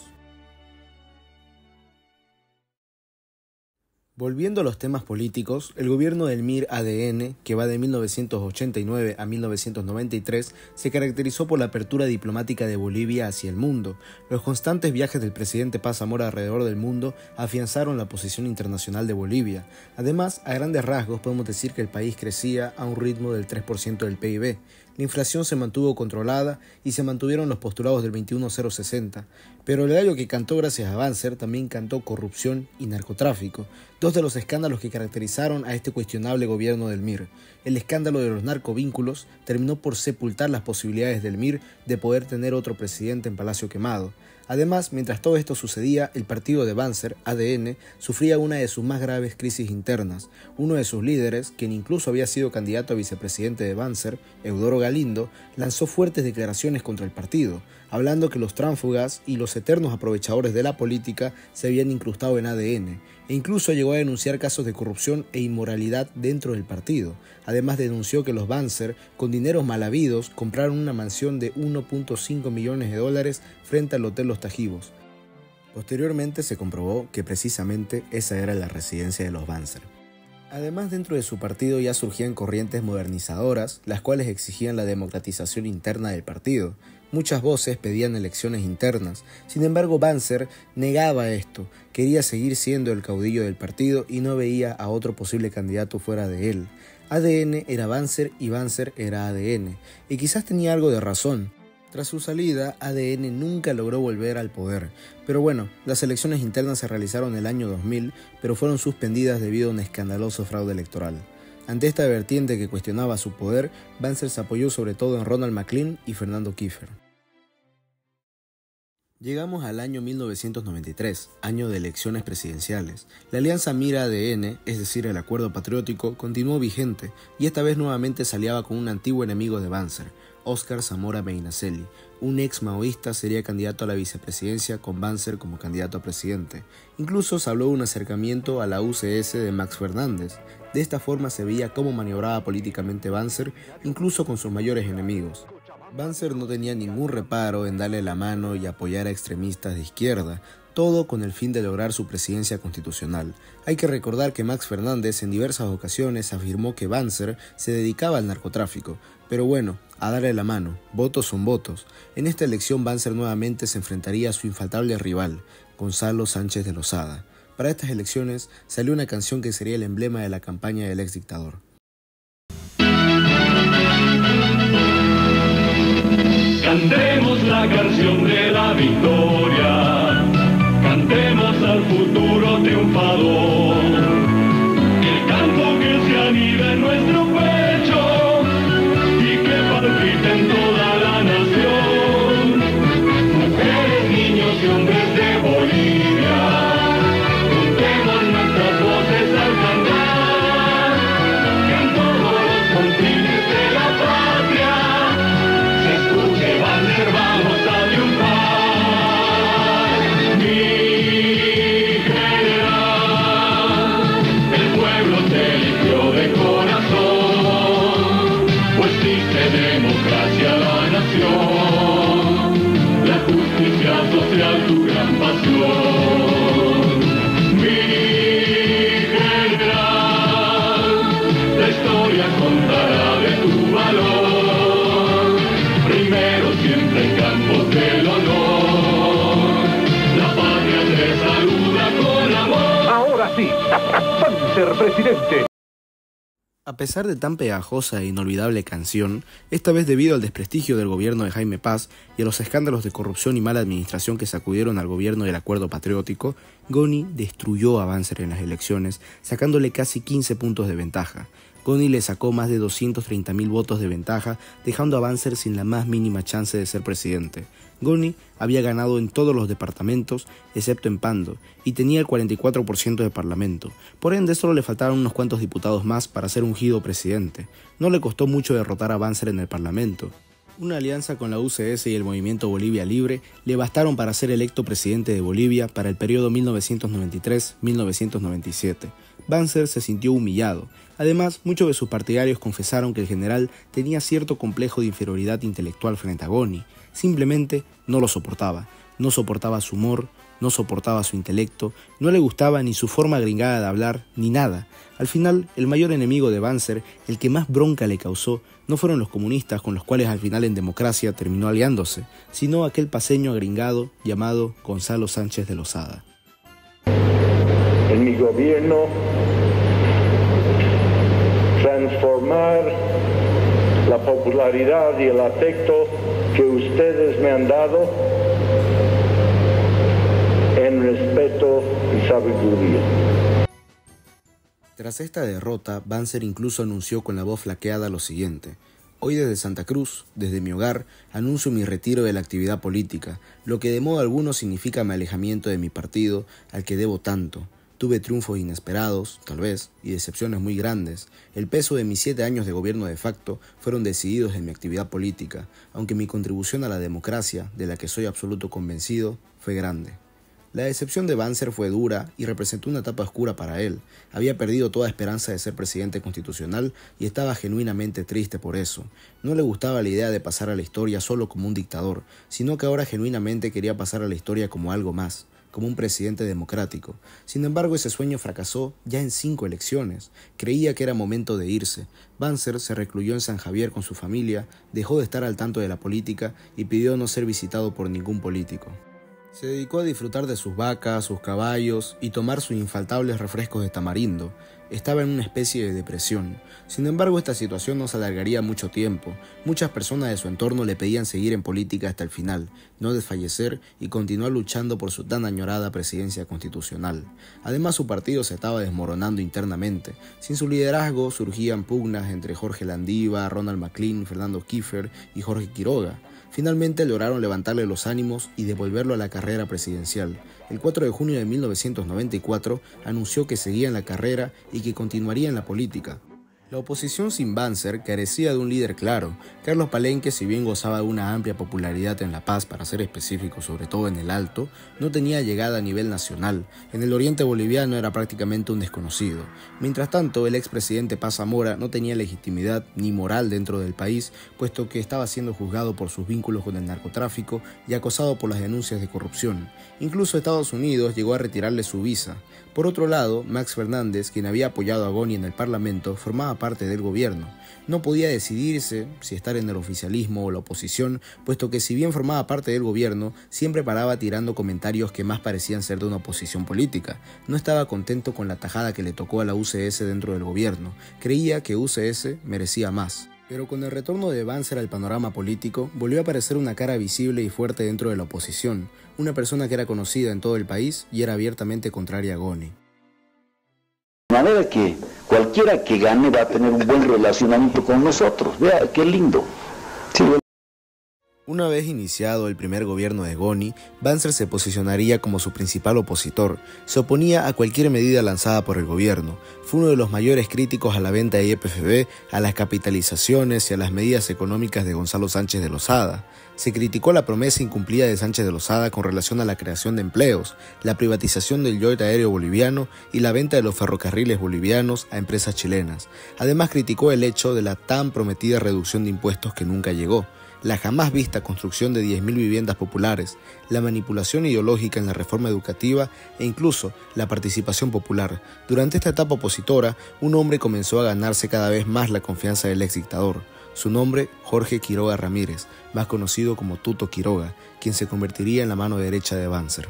Volviendo a los temas políticos, el gobierno del MIR-ADN, que va de 1989 a 1993, se caracterizó por la apertura diplomática de Bolivia hacia el mundo. Los constantes viajes del presidente Paz Zamora alrededor del mundo afianzaron la posición internacional de Bolivia. Además, a grandes rasgos podemos decir que el país crecía a un ritmo del 3% del PIB. La inflación se mantuvo controlada y se mantuvieron los postulados del 21.060, pero el gallo que cantó gracias a Banzer también cantó corrupción y narcotráfico, dos de los escándalos que caracterizaron a este cuestionable gobierno del MIR. El escándalo de los narcovínculos terminó por sepultar las posibilidades del MIR de poder tener otro presidente en Palacio Quemado. Además, mientras todo esto sucedía, el partido de Banzer, ADN, sufría una de sus más graves crisis internas. Uno de sus líderes, quien incluso había sido candidato a vicepresidente de Banzer, Eudoro Galindo, lanzó fuertes declaraciones contra el partido, hablando que los tránsfugas y los eternos aprovechadores de la política se habían incrustado en ADN, e incluso llegó a denunciar casos de corrupción e inmoralidad dentro del partido. Además denunció que los Banzer, con dineros mal habidos, compraron una mansión de 1.5 millones de dólares frente al Hotel Los Tajivos. Posteriormente se comprobó que precisamente esa era la residencia de los Banzer. Además, dentro de su partido ya surgían corrientes modernizadoras, las cuales exigían la democratización interna del partido. Muchas voces pedían elecciones internas, sin embargo Banzer negaba esto, quería seguir siendo el caudillo del partido y no veía a otro posible candidato fuera de él. ADN era Banzer y Banzer era ADN, y quizás tenía algo de razón. Tras su salida, ADN nunca logró volver al poder, pero bueno, las elecciones internas se realizaron en el año 2000, pero fueron suspendidas debido a un escandaloso fraude electoral. Ante esta vertiente que cuestionaba su poder, Banzer se apoyó sobre todo en Ronald McLean y Fernando Kiefer. Llegamos al año 1993, año de elecciones presidenciales. La alianza MIR-ADN, es decir, el acuerdo patriótico, continuó vigente y esta vez nuevamente se aliaba con un antiguo enemigo de Banzer, Óscar Zamora Medinaceli. Un ex maoísta sería candidato a la vicepresidencia con Banzer como candidato a presidente. Incluso se habló de un acercamiento a la UCS de Max Fernández. De esta forma se veía cómo maniobraba políticamente Banzer, incluso con sus mayores enemigos. Banzer no tenía ningún reparo en darle la mano y apoyar a extremistas de izquierda, todo con el fin de lograr su presidencia constitucional. Hay que recordar que Max Fernández en diversas ocasiones afirmó que Banzer se dedicaba al narcotráfico, pero bueno, a darle la mano, votos son votos. En esta elección Banzer nuevamente se enfrentaría a su infaltable rival, Gonzalo Sánchez de Lozada. Para estas elecciones salió una canción que sería el emblema de la campaña del ex dictador. Cantemos la canción de la victoria, cantemos al futuro triunfador, el canto que se anida en nuestro pecho y que palpita en toda la nación. Mujeres, niños y hombres de Bolivia, juntemos nuestras voces al cantar, que en todos los confines de la patria vamos a triunfar. Mi general, el pueblo te eligió de corazón, pues dice democracia la nación, la justicia social tu gran pasión. Mi general, la historia contará de tu valor, primero siempre en campos del honor, la patria te saluda con amor. Ahora sí, Banzer presidente. A pesar de tan pegajosa e inolvidable canción, esta vez debido al desprestigio del gobierno de Jaime Paz y a los escándalos de corrupción y mala administración que sacudieron al gobierno del acuerdo patriótico, Goni destruyó a Banzer en las elecciones, sacándole casi 15 puntos de ventaja. Goni le sacó más de 230.000 votos de ventaja, dejando a Banzer sin la más mínima chance de ser presidente. Goni había ganado en todos los departamentos, excepto en Pando, y tenía el 44% de parlamento. Por ende, solo le faltaban unos cuantos diputados más para ser ungido presidente. No le costó mucho derrotar a Banzer en el parlamento. Una alianza con la UCS y el Movimiento Bolivia Libre le bastaron para ser electo presidente de Bolivia para el periodo 1993-1997. Banzer se sintió humillado. Además, muchos de sus partidarios confesaron que el general tenía cierto complejo de inferioridad intelectual frente a Goni. Simplemente no lo soportaba. No soportaba su humor, no soportaba su intelecto, no le gustaba ni su forma gringada de hablar, ni nada. Al final, el mayor enemigo de Banzer, el que más bronca le causó, no fueron los comunistas con los cuales al final en democracia terminó aliándose, sino aquel paceño agringado llamado Gonzalo Sánchez de Lozada. En mi gobierno, transformar la popularidad y el afecto que ustedes me han dado en respeto y sabiduría. Tras esta derrota, Banzer incluso anunció con la voz flaqueada lo siguiente: hoy desde Santa Cruz, desde mi hogar, anuncio mi retiro de la actividad política, lo que de modo alguno significa mi alejamiento de mi partido, al que debo tanto. Tuve triunfos inesperados, tal vez, y decepciones muy grandes. El peso de mis 7 años de gobierno de facto fueron decididos en mi actividad política, aunque mi contribución a la democracia, de la que soy absoluto convencido, fue grande. La decepción de Banzer fue dura y representó una etapa oscura para él. Había perdido toda esperanza de ser presidente constitucional y estaba genuinamente triste por eso. No le gustaba la idea de pasar a la historia solo como un dictador, sino que ahora genuinamente quería pasar a la historia como algo más, como un presidente democrático. Sin embargo, ese sueño fracasó ya en 5 elecciones. Creía que era momento de irse. Banzer se recluyó en San Javier con su familia, dejó de estar al tanto de la política y pidió no ser visitado por ningún político. Se dedicó a disfrutar de sus vacas, sus caballos y tomar sus infaltables refrescos de tamarindo. Estaba en una especie de depresión. Sin embargo, esta situación no se alargaría mucho tiempo. Muchas personas de su entorno le pedían seguir en política hasta el final, no desfallecer y continuar luchando por su tan añorada presidencia constitucional. Además, su partido se estaba desmoronando internamente. Sin su liderazgo surgían pugnas entre Jorge Landiva, Ronald McLean, Fernando Kiefer y Jorge Quiroga. Finalmente lograron levantarle los ánimos y devolverlo a la carrera presidencial. El 4 de junio de 1994 anunció que seguía en la carrera y que continuaría en la política. La oposición sin Banzer carecía de un líder claro. Carlos Palenque, si bien gozaba de una amplia popularidad en La Paz, para ser específico, sobre todo en el Alto, no tenía llegada a nivel nacional. En el oriente boliviano era prácticamente un desconocido. Mientras tanto, el expresidente Paz Zamora no tenía legitimidad ni moral dentro del país, puesto que estaba siendo juzgado por sus vínculos con el narcotráfico y acosado por las denuncias de corrupción. Incluso Estados Unidos llegó a retirarle su visa. Por otro lado, Max Fernández, quien había apoyado a Goni en el Parlamento, formaba parte del gobierno. No podía decidirse si estar en el oficialismo o la oposición, puesto que si bien formaba parte del gobierno, siempre paraba tirando comentarios que más parecían ser de una oposición política. No estaba contento con la tajada que le tocó a la UCS dentro del gobierno. Creía que UCS merecía más. Pero con el retorno de Banzer al panorama político, volvió a aparecer una cara visible y fuerte dentro de la oposición, una persona que era conocida en todo el país y era abiertamente contraria a Goni. De manera que cualquiera que gane va a tener un buen relacionamiento con nosotros. Vea, qué lindo. Sí. Una vez iniciado el primer gobierno de Goni, Banzer se posicionaría como su principal opositor. Se oponía a cualquier medida lanzada por el gobierno. Fue uno de los mayores críticos a la venta de YPFB, a las capitalizaciones y a las medidas económicas de Gonzalo Sánchez de Lozada. Se criticó la promesa incumplida de Sánchez de Lozada con relación a la creación de empleos, la privatización del yoit aéreo boliviano y la venta de los ferrocarriles bolivianos a empresas chilenas. Además, criticó el hecho de la tan prometida reducción de impuestos que nunca llegó, la jamás vista construcción de 10.000 viviendas populares, la manipulación ideológica en la reforma educativa e incluso la participación popular. Durante esta etapa opositora, un hombre comenzó a ganarse cada vez más la confianza del exdictador. Su nombre, Jorge Quiroga Ramírez, más conocido como Tuto Quiroga, quien se convertiría en la mano derecha de Banzer.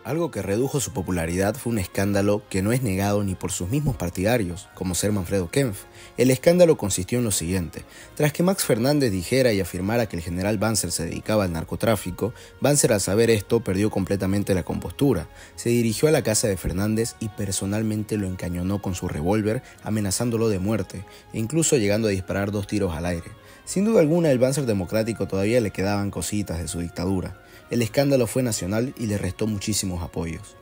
Algo que redujo su popularidad fue un escándalo que no es negado ni por sus mismos partidarios, como ser Manfredo Kempf. El escándalo consistió en lo siguiente: tras que Max Fernández dijera y afirmara que el general Banzer se dedicaba al narcotráfico, Banzer, al saber esto, perdió completamente la compostura. Se dirigió a la casa de Fernández y personalmente lo encañonó con su revólver, amenazándolo de muerte, e incluso llegando a disparar 2 tiros al aire. Sin duda alguna, al Banzer democrático todavía le quedaban cositas de su dictadura. El escándalo fue nacional y le restó muchísimos apoyos.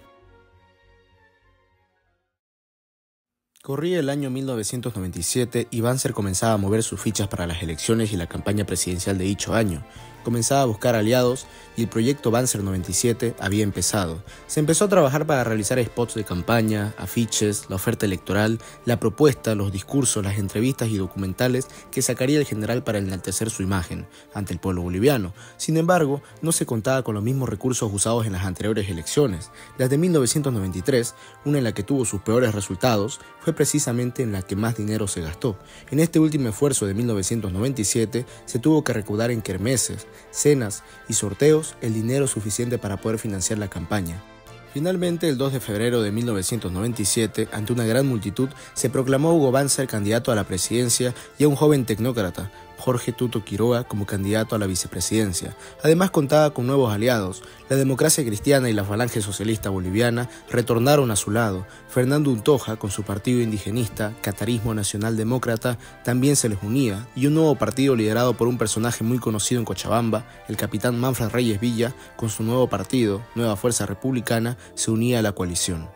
Corría el año 1997 y Banzer comenzaba a mover sus fichas para las elecciones y la campaña presidencial de dicho año. Comenzaba a buscar aliados y el proyecto Banzer 97 había empezado. Se empezó a trabajar para realizar spots de campaña, afiches, la oferta electoral, la propuesta, los discursos, las entrevistas y documentales que sacaría el general para enaltecer su imagen ante el pueblo boliviano. Sin embargo, no se contaba con los mismos recursos usados en las anteriores elecciones. Las de 1993, una en la que tuvo sus peores resultados, fue precisamente en la que más dinero se gastó. En este último esfuerzo de 1997 se tuvo que recaudar en kermeses, cenas y sorteos el dinero suficiente para poder financiar la campaña. Finalmente, el 2 de febrero de 1997, ante una gran multitud, se proclamó Hugo Banzer candidato a la presidencia y a un joven tecnócrata, Jorge Tuto Quiroga, como candidato a la vicepresidencia. Además contaba con nuevos aliados. La Democracia Cristiana y la Falange Socialista Boliviana retornaron a su lado. Fernando Untoja, con su partido indigenista, Catarismo Nacional Demócrata, también se les unía, y un nuevo partido liderado por un personaje muy conocido en Cochabamba, el capitán Manfred Reyes Villa, con su nuevo partido, Nueva Fuerza Republicana, se unía a la coalición.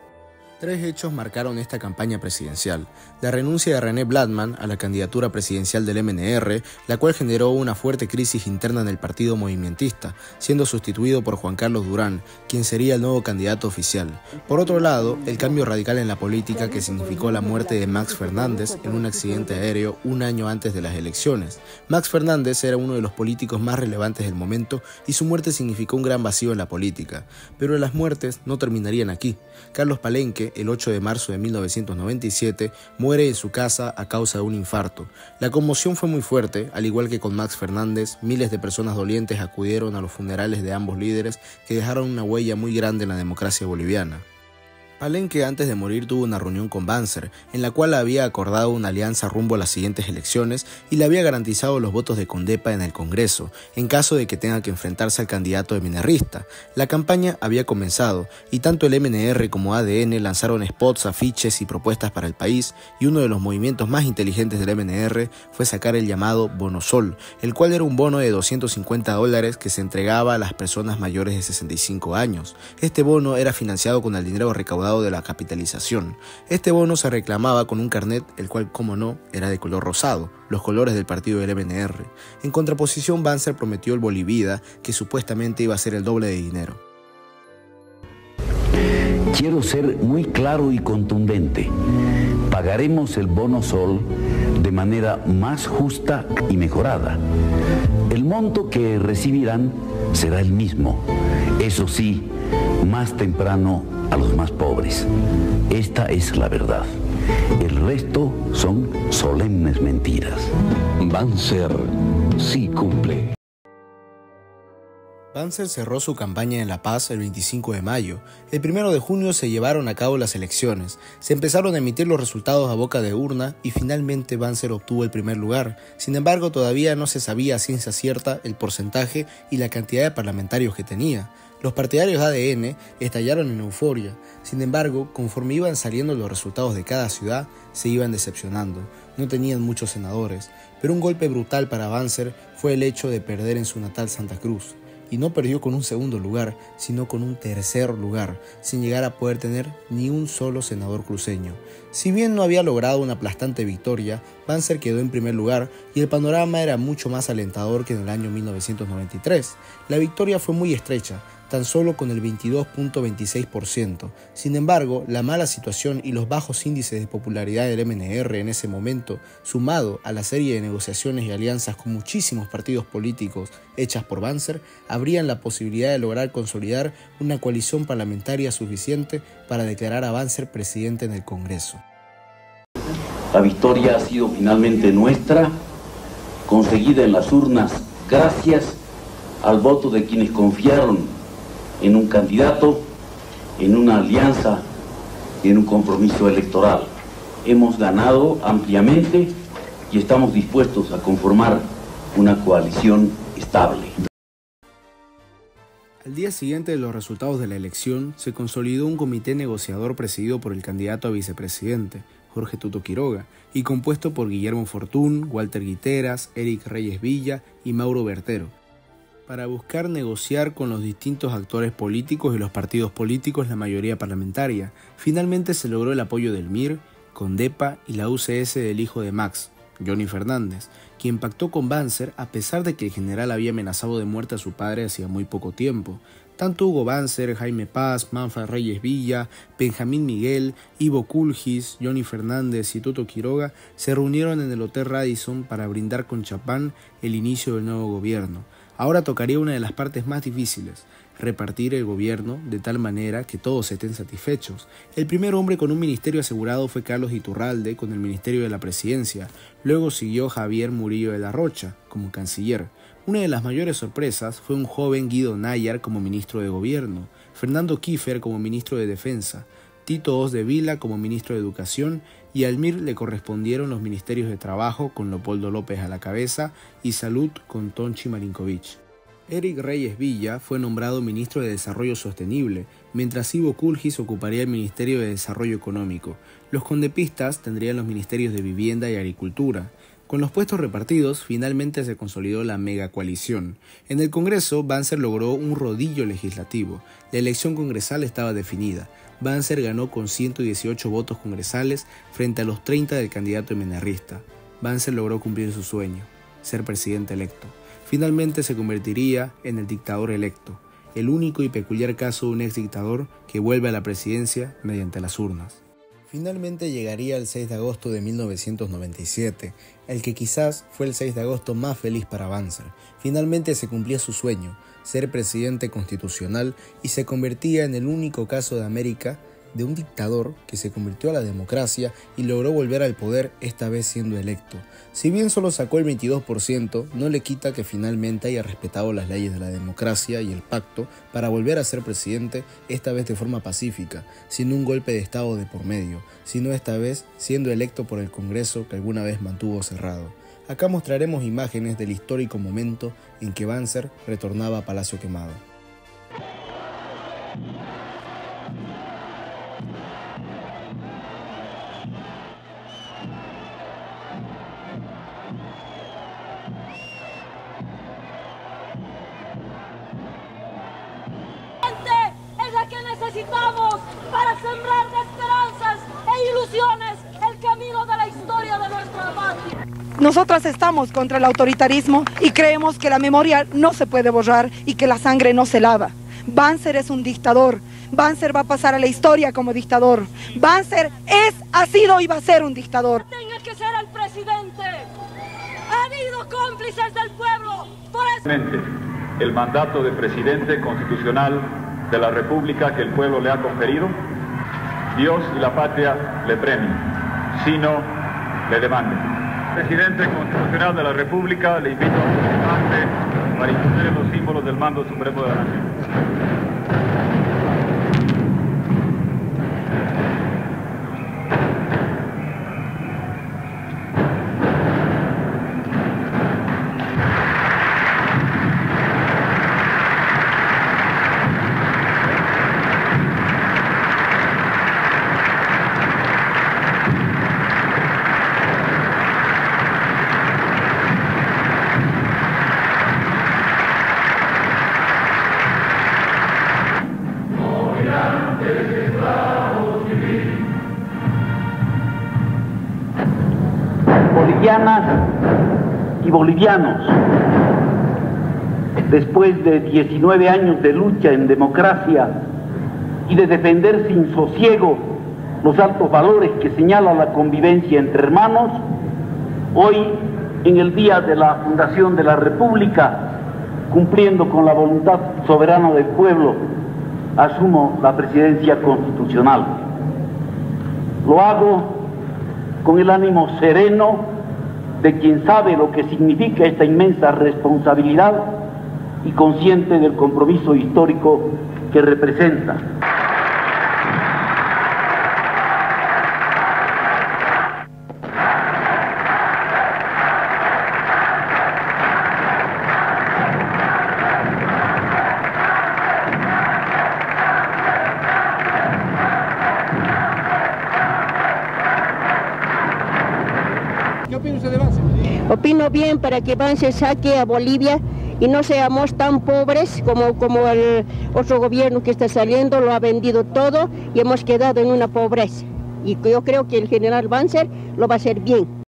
Tres hechos marcaron esta campaña presidencial: la renuncia de René Bladman a la candidatura presidencial del MNR, la cual generó una fuerte crisis interna en el partido movimentista, siendo sustituido por Juan Carlos Durán, quien sería el nuevo candidato oficial. Por otro lado, el cambio radical en la política que significó la muerte de Max Fernández en un accidente aéreo un año antes de las elecciones. Max Fernández era uno de los políticos más relevantes del momento y su muerte significó un gran vacío en la política. Pero las muertes no terminarían aquí. Carlos Palenque, el 8 de marzo de 1997, muere en su casa a causa de un infarto. La conmoción fue muy fuerte, al igual que con Max Fernández, miles de personas dolientes acudieron a los funerales de ambos líderes que dejaron una huella muy grande en la democracia boliviana. Palenque antes de morir tuvo una reunión con Banzer, en la cual había acordado una alianza rumbo a las siguientes elecciones y le había garantizado los votos de Condepa en el Congreso, en caso de que tenga que enfrentarse al candidato MNRista. La campaña había comenzado, y tanto el MNR como ADN lanzaron spots, afiches y propuestas para el país, y uno de los movimientos más inteligentes del MNR fue sacar el llamado Bono Sol, el cual era un bono de $250 que se entregaba a las personas mayores de 65 años. Este bono era financiado con el dinero recaudado de la capitalización. Este bono se reclamaba con un carnet, el cual, como no, era de color rosado, los colores del partido del MNR. En contraposición, Banzer prometió el Bolivida, que supuestamente iba a ser el doble de dinero. Quiero ser muy claro y contundente. Pagaremos el bono sol de manera más justa y mejorada. El monto que recibirán será el mismo, eso sí, más temprano a los más pobres. Esta es la verdad. El resto son solemnes mentiras. Banzer sí cumple. Banzer cerró su campaña en La Paz el 25 de mayo. El 1 de junio se llevaron a cabo las elecciones. Se empezaron a emitir los resultados a boca de urna y finalmente Banzer obtuvo el primer lugar. Sin embargo, todavía no se sabía a ciencia cierta el porcentaje y la cantidad de parlamentarios que tenía. Los partidarios de ADN estallaron en euforia. Sin embargo, conforme iban saliendo los resultados de cada ciudad, se iban decepcionando. No tenían muchos senadores, pero un golpe brutal para Banzer fue el hecho de perder en su natal Santa Cruz. Y no perdió con un segundo lugar, sino con un tercer lugar, sin llegar a poder tener ni un solo senador cruceño. Si bien no había logrado una aplastante victoria, Banzer quedó en primer lugar y el panorama era mucho más alentador que en el año 1993. La victoria fue muy estrecha, tan solo con el 22.26%. Sin embargo, la mala situación y los bajos índices de popularidad del MNR en ese momento, sumado a la serie de negociaciones y alianzas con muchísimos partidos políticos hechas por Banzer, abrían la posibilidad de lograr consolidar una coalición parlamentaria suficiente para declarar a Banzer presidente en el Congreso. La victoria ha sido finalmente nuestra, conseguida en las urnas gracias al voto de quienes confiaron en un candidato, en una alianza y en un compromiso electoral. Hemos ganado ampliamente y estamos dispuestos a conformar una coalición estable. Al día siguiente de los resultados de la elección, se consolidó un comité negociador presidido por el candidato a vicepresidente, Jorge Tuto Quiroga, y compuesto por Guillermo Fortún, Walter Guiteras, Eric Reyes Villa y Mauro Bertero, para buscar negociar con los distintos actores políticos y los partidos políticos la mayoría parlamentaria. Finalmente se logró el apoyo del MIR, Condepa y la UCS del hijo de Max, Johnny Fernández, quien pactó con Banzer a pesar de que el general había amenazado de muerte a su padre hacía muy poco tiempo. Tanto Hugo Banzer, Jaime Paz, Manfred Reyes Villa, Benjamín Miguel, Ivo Kulgis, Johnny Fernández y Toto Quiroga se reunieron en el Hotel Radisson para brindar con champán el inicio del nuevo gobierno. Ahora tocaría una de las partes más difíciles, repartir el gobierno de tal manera que todos estén satisfechos. El primer hombre con un ministerio asegurado fue Carlos Iturralde con el Ministerio de la Presidencia. Luego siguió Javier Murillo de la Rocha como canciller. Una de las mayores sorpresas fue un joven Guido Nayar como ministro de Gobierno, Fernando Kiefer como ministro de Defensa, Tito Os de Vila como ministro de Educación y al MIR le correspondieron los ministerios de Trabajo con Leopoldo López a la cabeza y Salud con Tonchi Marinkovic. Eric Reyes Villa fue nombrado ministro de Desarrollo Sostenible, mientras Ivo Kulgis ocuparía el Ministerio de Desarrollo Económico. Los condepistas tendrían los ministerios de Vivienda y Agricultura. Con los puestos repartidos, finalmente se consolidó la megacoalición. En el Congreso, Banzer logró un rodillo legislativo. La elección congresal estaba definida. Banzer ganó con 118 votos congresales frente a los 30 del candidato emenarrista. Banzer logró cumplir su sueño, ser presidente electo. Finalmente se convertiría en el dictador electo, el único y peculiar caso de un exdictador que vuelve a la presidencia mediante las urnas. Finalmente llegaría el 6 de agosto de 1997, el que quizás fue el 6 de agosto más feliz para Banzer. Finalmente se cumplía su sueño, ser presidente constitucional, y se convertía en el único caso de América de un dictador que se convirtió a la democracia y logró volver al poder, esta vez siendo electo. Si bien solo sacó el 22%, no le quita que finalmente haya respetado las leyes de la democracia y el pacto para volver a ser presidente, esta vez de forma pacífica, sin un golpe de estado de por medio, sino esta vez siendo electo por el Congreso que alguna vez mantuvo cerrado. Acá mostraremos imágenes del histórico momento en que Banzer retornaba a Palacio Quemado. Necesitamos para sembrar de esperanzas e ilusiones el camino de la historia de nuestra patria. Nosotras estamos contra el autoritarismo y creemos que la memoria no se puede borrar y que la sangre no se lava. Banzer es un dictador. Banzer va a pasar a la historia como dictador. Banzer es, ha sido y va a ser un dictador. Tenga que ser el presidente. Ha habido cómplices del pueblo. Por eso... El mandato de presidente constitucional de la República que el pueblo le ha conferido, Dios y la patria le premien, si no, le demanden. Presidente constitucional de la República, le invito a presentarse para imponer los símbolos del mando supremo de la nación. Bolivianas y bolivianos, después de 19 años de lucha en democracia y de defender sin sosiego los altos valores que señala la convivencia entre hermanos, hoy, en el día de la fundación de la República, cumpliendo con la voluntad soberana del pueblo, asumo la presidencia constitucional. Lo hago con el ánimo sereno de quien sabe lo que significa esta inmensa responsabilidad y consciente del compromiso histórico que representa. ¿Qué opina usted de Banzer? Opino bien para que Banzer saque a Bolivia y no seamos tan pobres como el otro gobierno que está saliendo, lo ha vendido todo y hemos quedado en una pobreza. y yo creo que el general Banzer lo va a hacer bien.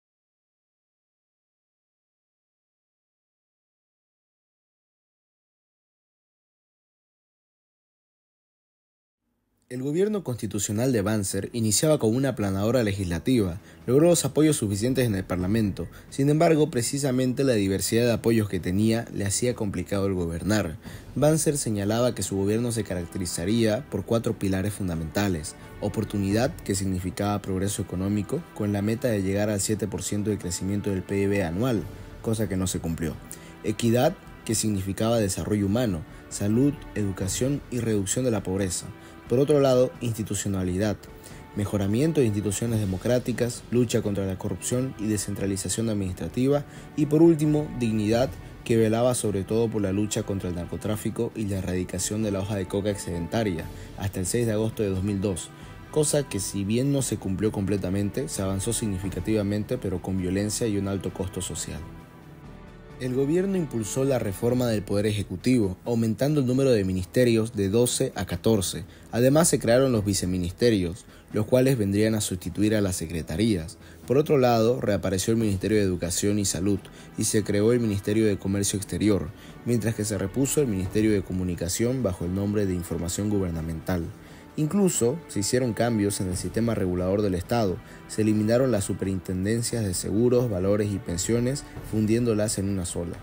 El gobierno constitucional de Banzer iniciaba con una aplanadora legislativa, logró los apoyos suficientes en el Parlamento, sin embargo, precisamente la diversidad de apoyos que tenía le hacía complicado el gobernar. Banzer señalaba que su gobierno se caracterizaría por 4 pilares fundamentales: oportunidad, que significaba progreso económico, con la meta de llegar al 7% de crecimiento del PIB anual, cosa que no se cumplió; equidad, que significaba desarrollo humano, salud, educación y reducción de la pobreza. Por otro lado, institucionalidad, mejoramiento de instituciones democráticas, lucha contra la corrupción y descentralización administrativa, y por último, dignidad, que velaba sobre todo por la lucha contra el narcotráfico y la erradicación de la hoja de coca excedentaria hasta el 6 de agosto de 2002, cosa que, si bien no se cumplió completamente, se avanzó significativamente, pero con violencia y un alto costo social. El gobierno impulsó la reforma del Poder Ejecutivo, aumentando el número de ministerios de 12 a 14. Además, se crearon los viceministerios, los cuales vendrían a sustituir a las secretarías. Por otro lado, reapareció el Ministerio de Educación y Salud y se creó el Ministerio de Comercio Exterior, mientras que se repuso el Ministerio de Comunicación bajo el nombre de Información Gubernamental. Incluso se hicieron cambios en el sistema regulador del Estado, se eliminaron las superintendencias de seguros, valores y pensiones, fundiéndolas en una sola.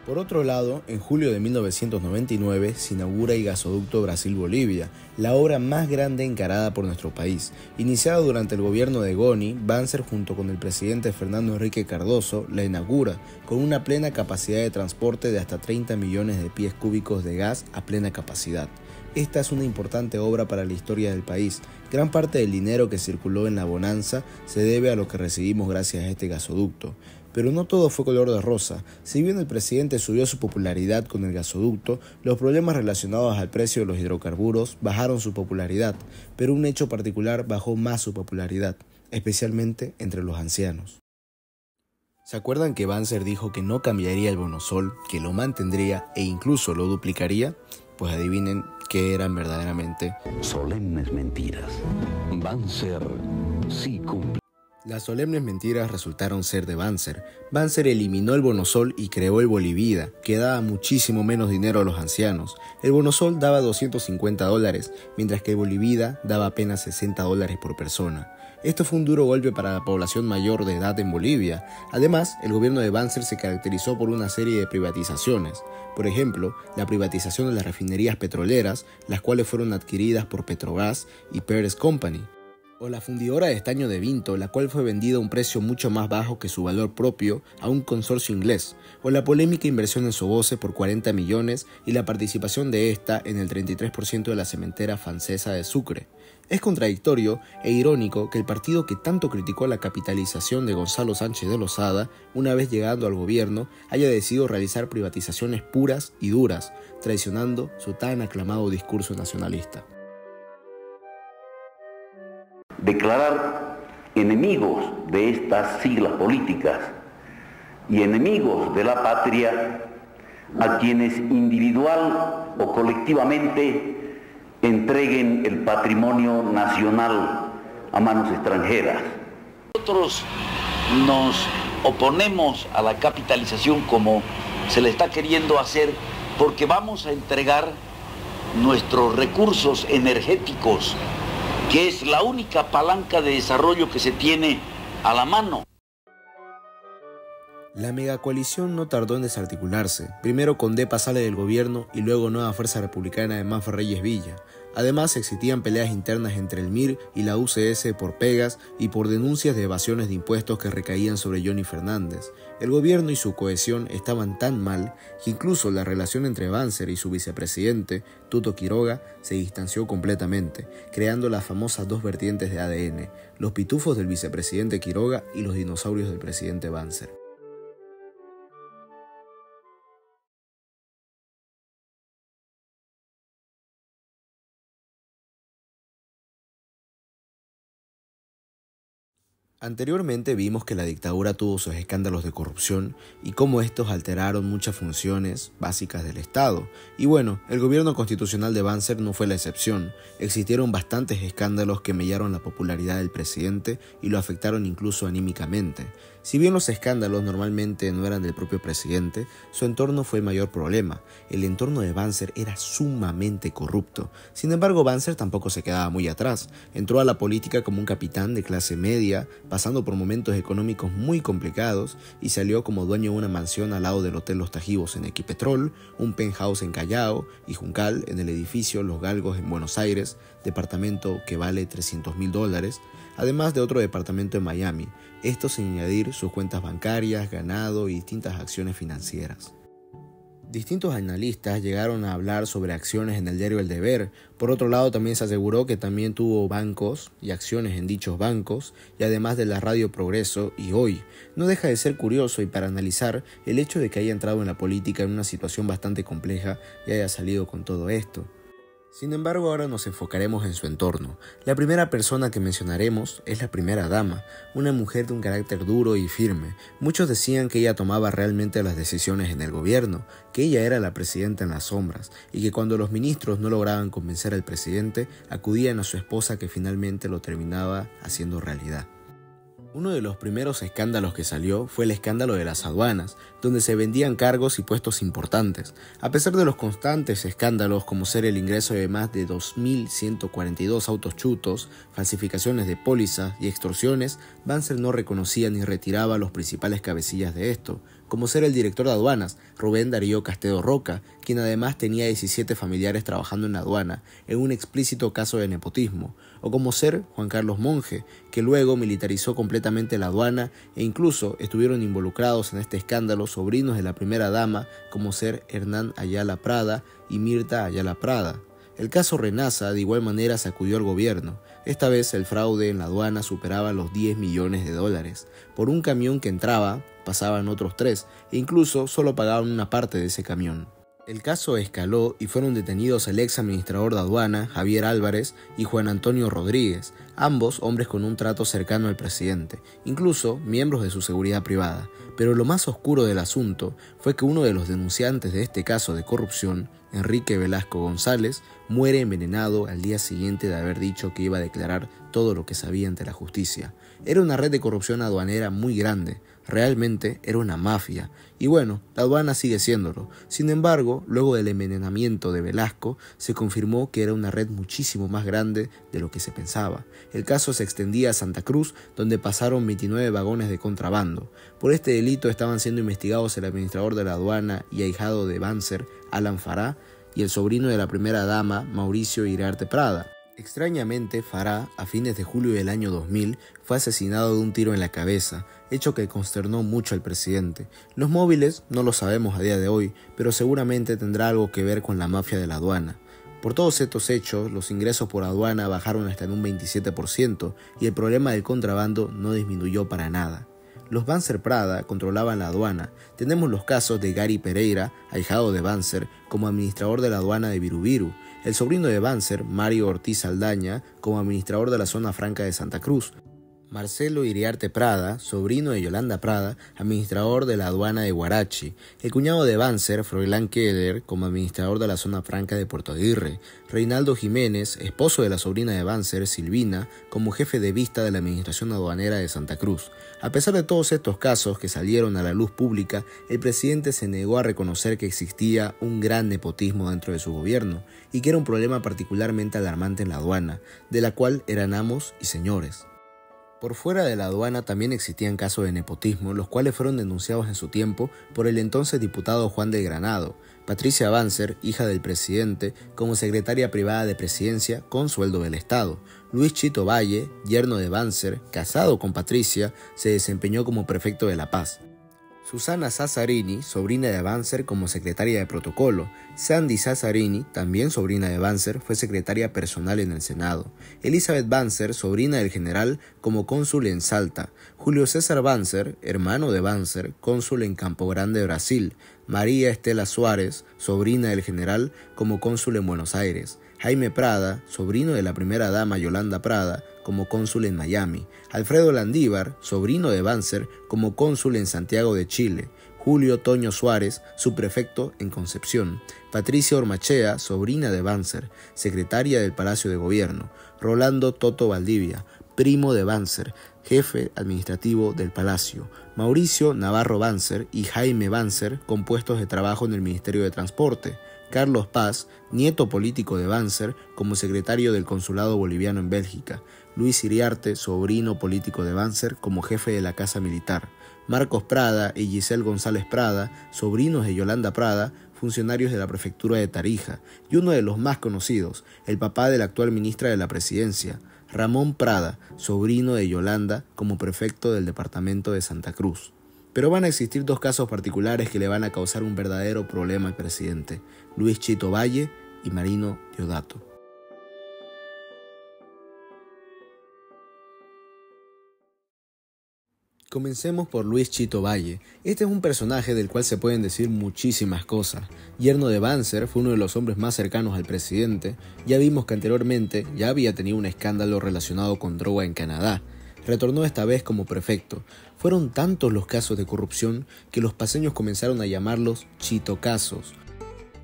Por otro lado, en julio de 1999 se inaugura el gasoducto Brasil-Bolivia, la obra más grande encarada por nuestro país. Iniciado durante el gobierno de Goni, Banzer junto con el presidente Fernando Henrique Cardoso la inaugura, con una plena capacidad de transporte de hasta 30 millones de pies cúbicos de gas a plena capacidad. Esta es una importante obra para la historia del país. Gran parte del dinero que circuló en la bonanza se debe a lo que recibimos gracias a este gasoducto. Pero no todo fue color de rosa. Si bien el presidente subió su popularidad con el gasoducto, los problemas relacionados al precio de los hidrocarburos bajaron su popularidad, pero un hecho particular bajó más su popularidad, especialmente entre los ancianos. ¿Se acuerdan que Banzer dijo que no cambiaría el bonosol, que lo mantendría e incluso lo duplicaría? Pues adivinen qué eran verdaderamente solemnes mentiras. Banzer sí cumple. Las solemnes mentiras resultaron ser de Banzer. Banzer eliminó el bonosol y creó el Bolivida, que daba muchísimo menos dinero a los ancianos. El bonosol daba $250, mientras que el Bolivida daba apenas $60 por persona. Esto fue un duro golpe para la población mayor de edad en Bolivia. Además, el gobierno de Banzer se caracterizó por una serie de privatizaciones. Por ejemplo, la privatización de las refinerías petroleras, las cuales fueron adquiridas por Petrobras y Pérez Company. O la fundidora de estaño de Vinto, la cual fue vendida a un precio mucho más bajo que su valor propio a un consorcio inglés. O la polémica inversión en Soboce por 40 millones y la participación de esta en el 33% de la cementera francesa de Sucre. Es contradictorio e irónico que el partido que tanto criticó la capitalización de Gonzalo Sánchez de Lozada, una vez llegando al gobierno, haya decidido realizar privatizaciones puras y duras, traicionando su tan aclamado discurso nacionalista. Declarar enemigos de estas siglas políticas y enemigos de la patria a quienes individual o colectivamente entreguen el patrimonio nacional a manos extranjeras. Nosotros nos oponemos a la capitalización como se le está queriendo hacer porque vamos a entregar nuestros recursos energéticos, que es la única palanca de desarrollo que se tiene a la mano. La megacoalición no tardó en desarticularse. Primero Condepa sale del gobierno y luego Nueva Fuerza Republicana de Manfred Reyes Villa. Además, existían peleas internas entre el MIR y la UCS por pegas y por denuncias de evasiones de impuestos que recaían sobre Johnny Fernández. El gobierno y su cohesión estaban tan mal que incluso la relación entre Banzer y su vicepresidente, Tuto Quiroga, se distanció completamente, creando las famosas dos vertientes de ADN, los pitufos del vicepresidente Quiroga y los dinosaurios del presidente Banzer. Anteriormente vimos que la dictadura tuvo sus escándalos de corrupción y cómo estos alteraron muchas funciones básicas del Estado. Y bueno, el gobierno constitucional de Banzer no fue la excepción. Existieron bastantes escándalos que mellaron la popularidad del presidente y lo afectaron incluso anímicamente. Si bien los escándalos normalmente no eran del propio presidente, su entorno fue el mayor problema. El entorno de Banzer era sumamente corrupto. Sin embargo, Banzer tampoco se quedaba muy atrás. Entró a la política como un capitán de clase media, pasando por momentos económicos muy complicados, y salió como dueño de una mansión al lado del Hotel Los Tajivos en Equipetrol, un penthouse en Callao y Juncal en el edificio Los Galgos en Buenos Aires, departamento que vale $300.000, además de otro departamento en Miami, esto sin añadir sus cuentas bancarias, ganado y distintas acciones financieras. Distintos analistas llegaron a hablar sobre acciones en el diario El Deber. Por otro lado, también se aseguró que también tuvo bancos y acciones en dichos bancos, y además de la Radio Progreso y Hoy. No deja de ser curioso y para analizar el hecho de que haya entrado en la política en una situación bastante compleja y haya salido con todo esto. Sin embargo, ahora nos enfocaremos en su entorno. La primera persona que mencionaremos es la primera dama, una mujer de un carácter duro y firme. Muchos decían que ella tomaba realmente las decisiones en el gobierno, que ella era la presidenta en las sombras, y que cuando los ministros no lograban convencer al presidente, acudían a su esposa que finalmente lo terminaba haciendo realidad. Uno de los primeros escándalos que salió fue el escándalo de las aduanas, donde se vendían cargos y puestos importantes. A pesar de los constantes escándalos como ser el ingreso de más de 2.142 autos chutos, falsificaciones de pólizas y extorsiones, Banzer no reconocía ni retiraba los principales cabecillas de esto, como ser el director de aduanas, Rubén Darío Castedo Roca, quien además tenía 17 familiares trabajando en la aduana, en un explícito caso de nepotismo, o como ser Juan Carlos Monge, que luego militarizó completamente la aduana e incluso estuvieron involucrados en este escándalo sobrinos de la primera dama, como ser Hernán Ayala Prada y Mirta Ayala Prada. El caso Renaza de igual manera sacudió al gobierno. Esta vez el fraude en la aduana superaba los $10 millones. Por un camión que entraba, pasaban otros 3, e incluso solo pagaban una parte de ese camión. El caso escaló y fueron detenidos el ex administrador de aduana, Javier Álvarez, y Juan Antonio Rodríguez, ambos hombres con un trato cercano al presidente, incluso miembros de su seguridad privada. Pero lo más oscuro del asunto fue que uno de los denunciantes de este caso de corrupción, Enrique Velasco González, muere envenenado al día siguiente de haber dicho que iba a declarar todo lo que sabía ante la justicia. Era una red de corrupción aduanera muy grande, realmente era una mafia, y bueno, la aduana sigue siéndolo. Sin embargo, luego del envenenamiento de Velasco, se confirmó que era una red muchísimo más grande de lo que se pensaba. El caso se extendía a Santa Cruz, donde pasaron 29 vagones de contrabando. Por este delito estaban siendo investigados el administrador de la aduana y ahijado de Banzer, Alan Fará, y el sobrino de la primera dama, Mauricio Iriarte Prada. Extrañamente, Fará, a fines de julio del año 2000, fue asesinado de un tiro en la cabeza, hecho que consternó mucho al presidente. Los móviles no lo sabemos a día de hoy, pero seguramente tendrá algo que ver con la mafia de la aduana. Por todos estos hechos, los ingresos por aduana bajaron hasta en un 27% y el problema del contrabando no disminuyó para nada. Los Banzer Prada controlaban la aduana. Tenemos los casos de Gary Pereira, ahijado de Banzer, como administrador de la aduana de Virubiru, el sobrino de Banzer, Mario Ortiz Aldaña, como administrador de la zona franca de Santa Cruz, Marcelo Iriarte Prada, sobrino de Yolanda Prada, administrador de la aduana de Huarachi, el cuñado de Banzer, Froilán Keller, como administrador de la zona franca de Puerto Aguirre, Reinaldo Jiménez, esposo de la sobrina de Banzer, Silvina, como jefe de vista de la administración aduanera de Santa Cruz. A pesar de todos estos casos que salieron a la luz pública, el presidente se negó a reconocer que existía un gran nepotismo dentro de su gobierno y que era un problema particularmente alarmante en la aduana, de la cual eran amos y señores. Por fuera de la aduana también existían casos de nepotismo, los cuales fueron denunciados en su tiempo por el entonces diputado Juan de Granado, Patricia Banzer, hija del presidente, como secretaria privada de presidencia con sueldo del Estado. Luis Chito Valle, yerno de Banzer, casado con Patricia, se desempeñó como prefecto de La Paz. Susana Sazzarini, sobrina de Banzer, como secretaria de protocolo. Sandy Sazzarini, también sobrina de Banzer, fue secretaria personal en el Senado. Elizabeth Banzer, sobrina del general, como cónsul en Salta. Julio César Banzer, hermano de Banzer, cónsul en Campo Grande, Brasil. María Estela Suárez, sobrina del general, como cónsul en Buenos Aires. Jaime Prada, sobrino de la primera dama Yolanda Prada, como cónsul en Miami, Alfredo Landívar, sobrino de Banzer, como cónsul en Santiago de Chile, Julio Toño Suárez, subprefecto en Concepción, Patricia Ormachea, sobrina de Banzer, secretaria del Palacio de Gobierno, Rolando Toto Valdivia, primo de Banzer, jefe administrativo del Palacio, Mauricio Navarro Banzer y Jaime Banzer, con puestos de trabajo en el Ministerio de Transporte, Carlos Paz, nieto político de Banzer, como secretario del Consulado Boliviano en Bélgica, Luis Iriarte, sobrino político de Banzer, como jefe de la Casa Militar, Marcos Prada y Giselle González Prada, sobrinos de Yolanda Prada, funcionarios de la prefectura de Tarija, y uno de los más conocidos, el papá de la actual ministra de la Presidencia, Ramón Prada, sobrino de Yolanda, como prefecto del departamento de Santa Cruz. Pero van a existir dos casos particulares que le van a causar un verdadero problema al presidente: Luis Chito Valle y Marino Deodato. Comencemos por Luis Chito Valle. Este es un personaje del cual se pueden decir muchísimas cosas. Yerno de Banzer, fue uno de los hombres más cercanos al presidente. Ya vimos que anteriormente ya había tenido un escándalo relacionado con droga en Canadá. Retornó esta vez como prefecto. Fueron tantos los casos de corrupción que los paceños comenzaron a llamarlos chitocasos.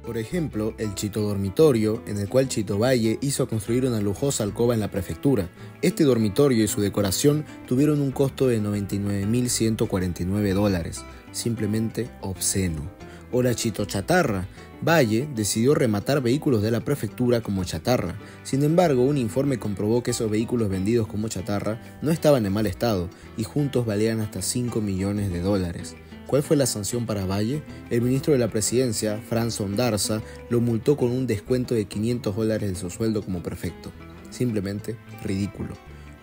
Por ejemplo, el Chito Dormitorio, en el cual Chito Valle hizo construir una lujosa alcoba en la prefectura. Este dormitorio y su decoración tuvieron un costo de $99.149, simplemente obsceno. O la Chito Chatarra. Valle decidió rematar vehículos de la prefectura como chatarra. Sin embargo, un informe comprobó que esos vehículos vendidos como chatarra no estaban en mal estado y juntos valían hasta $5 millones. ¿Cuál fue la sanción para Valle? El ministro de la Presidencia, Franz Ondarza, lo multó con un descuento de $500 de su sueldo como prefecto. Simplemente ridículo.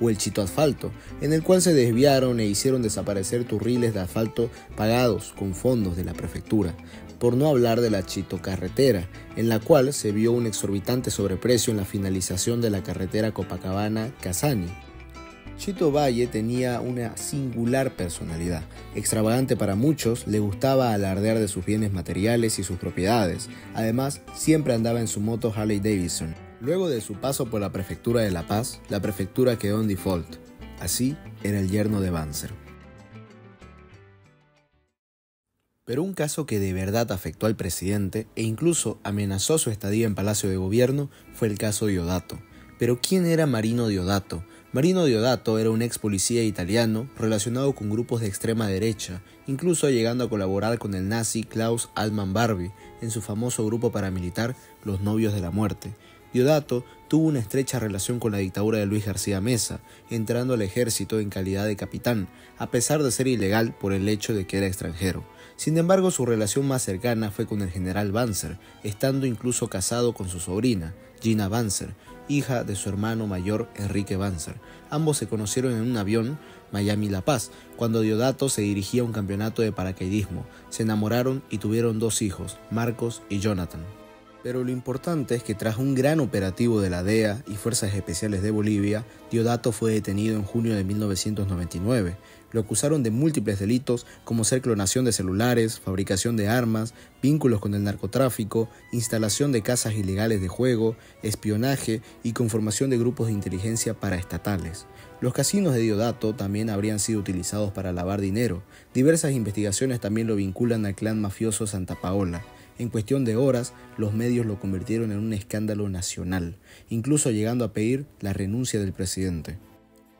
O el Chito Asfalto, en el cual se desviaron e hicieron desaparecer turriles de asfalto pagados con fondos de la prefectura. Por no hablar de la Chito Carretera, en la cual se vio un exorbitante sobreprecio en la finalización de la carretera Copacabana-Casani. Chito Valle tenía una singular personalidad. Extravagante para muchos, le gustaba alardear de sus bienes materiales y sus propiedades. Además, siempre andaba en su moto Harley Davidson. Luego de su paso por la prefectura de La Paz, la prefectura quedó en default. Así era el yerno de Banzer. Pero un caso que de verdad afectó al presidente e incluso amenazó su estadía en Palacio de Gobierno fue el caso Deodato. Pero ¿quién era Marino Deodato? Marino Deodato era un ex policía italiano relacionado con grupos de extrema derecha, incluso llegando a colaborar con el nazi Klaus Allman Barbie en su famoso grupo paramilitar Los Novios de la Muerte. Deodato tuvo una estrecha relación con la dictadura de Luis García Meza, entrando al ejército en calidad de capitán, a pesar de ser ilegal por el hecho de que era extranjero. Sin embargo, su relación más cercana fue con el general Banzer, estando incluso casado con su sobrina, Gina Banzer, hija de su hermano mayor Enrique Banzer. Ambos se conocieron en un avión Miami-La Paz, cuando Deodato se dirigía a un campeonato de paracaidismo. Se enamoraron y tuvieron 2 hijos, Marcos y Jonathan. Pero lo importante es que tras un gran operativo de la DEA y Fuerzas Especiales de Bolivia, Deodato fue detenido en junio de 1999. Lo acusaron de múltiples delitos como ser clonación de celulares, fabricación de armas, vínculos con el narcotráfico, instalación de casas ilegales de juego, espionaje y conformación de grupos de inteligencia paraestatales. Los casinos de Deodato también habrían sido utilizados para lavar dinero. Diversas investigaciones también lo vinculan al clan mafioso Santa Paola. En cuestión de horas, los medios lo convirtieron en un escándalo nacional, incluso llegando a pedir la renuncia del presidente.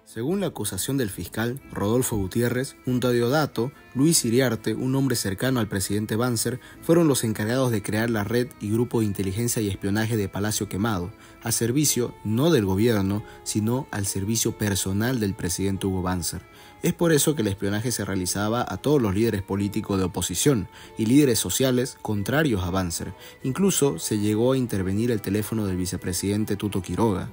Según la acusación del fiscal Rodolfo Gutiérrez, junto a Deodato, Luis Iriarte, un hombre cercano al presidente Banzer, fueron los encargados de crear la red y grupo de inteligencia y espionaje de Palacio Quemado, a servicio no del gobierno, sino al servicio personal del presidente Hugo Banzer. Es por eso que el espionaje se realizaba a todos los líderes políticos de oposición y líderes sociales contrarios a Banzer. Incluso se llegó a intervenir el teléfono del vicepresidente Tuto Quiroga.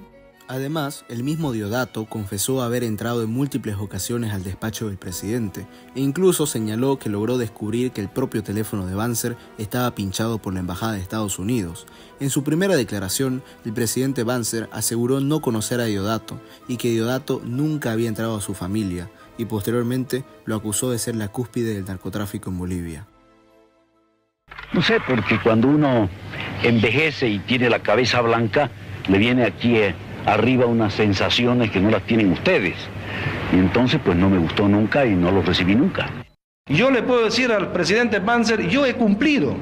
Además, el mismo Deodato confesó haber entrado en múltiples ocasiones al despacho del presidente e incluso señaló que logró descubrir que el propio teléfono de Banzer estaba pinchado por la Embajada de Estados Unidos. En su primera declaración, el presidente Banzer aseguró no conocer a Deodato y que Deodato nunca había entrado a su familia y posteriormente lo acusó de ser la cúspide del narcotráfico en Bolivia. No sé, porque cuando uno envejece y tiene la cabeza blanca, le viene aquí arriba unas sensaciones que no las tienen ustedes. Y entonces pues no me gustó nunca y no lo recibí nunca. Yo le puedo decir al presidente Banzer, yo he cumplido.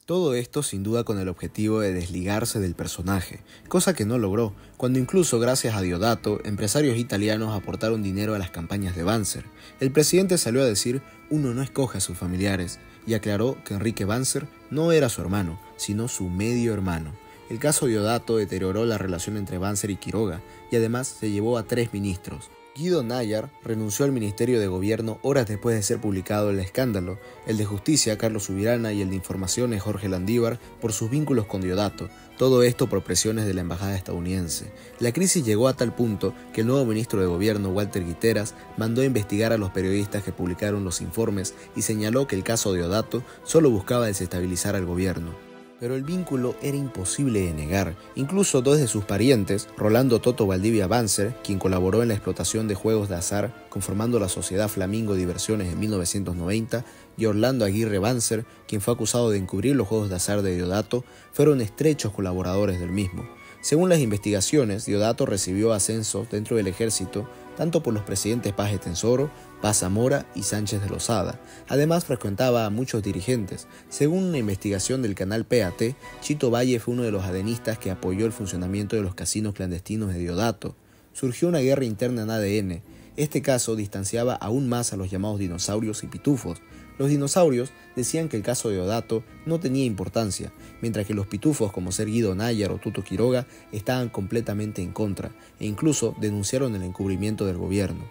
Todo esto sin duda con el objetivo de desligarse del personaje, cosa que no logró, cuando incluso gracias a Diodato, empresarios italianos aportaron dinero a las campañas de Banzer. El presidente salió a decir, uno no escoge a sus familiares, y aclaró que Enrique Banzer no era su hermano, sino su medio hermano. El caso Diodato deterioró la relación entre Banzer y Quiroga, y además se llevó a 3 ministros. Guido Nayar renunció al Ministerio de Gobierno horas después de ser publicado el escándalo, el de Justicia Carlos Subirana y el de Informaciones Jorge Landívar por sus vínculos con Diodato, todo esto por presiones de la embajada estadounidense. La crisis llegó a tal punto que el nuevo ministro de Gobierno, Walter Guiteras, mandó a investigar a los periodistas que publicaron los informes y señaló que el caso Diodato solo buscaba desestabilizar al gobierno. Pero el vínculo era imposible de negar. Incluso 2 de sus parientes, Rolando Toto Valdivia Banzer, quien colaboró en la explotación de juegos de azar conformando la sociedad Flamingo Diversiones en 1990, y Orlando Aguirre Banzer, quien fue acusado de encubrir los juegos de azar de Diodato, fueron estrechos colaboradores del mismo. Según las investigaciones, Diodato recibió ascensos dentro del ejército tanto por los presidentes Paz Estenssoro, Paz Zamora y Sánchez de Lozada. Además frecuentaba a muchos dirigentes. Según una investigación del canal PAT, Chito Valle fue uno de los adenistas que apoyó el funcionamiento de los casinos clandestinos de Diodato. Surgió una guerra interna en ADN. Este caso distanciaba aún más a los llamados dinosaurios y pitufos. Los dinosaurios decían que el caso de Diodato no tenía importancia, mientras que los pitufos como ser Guido Nayar o Tuto Quiroga estaban completamente en contra, e incluso denunciaron el encubrimiento del gobierno.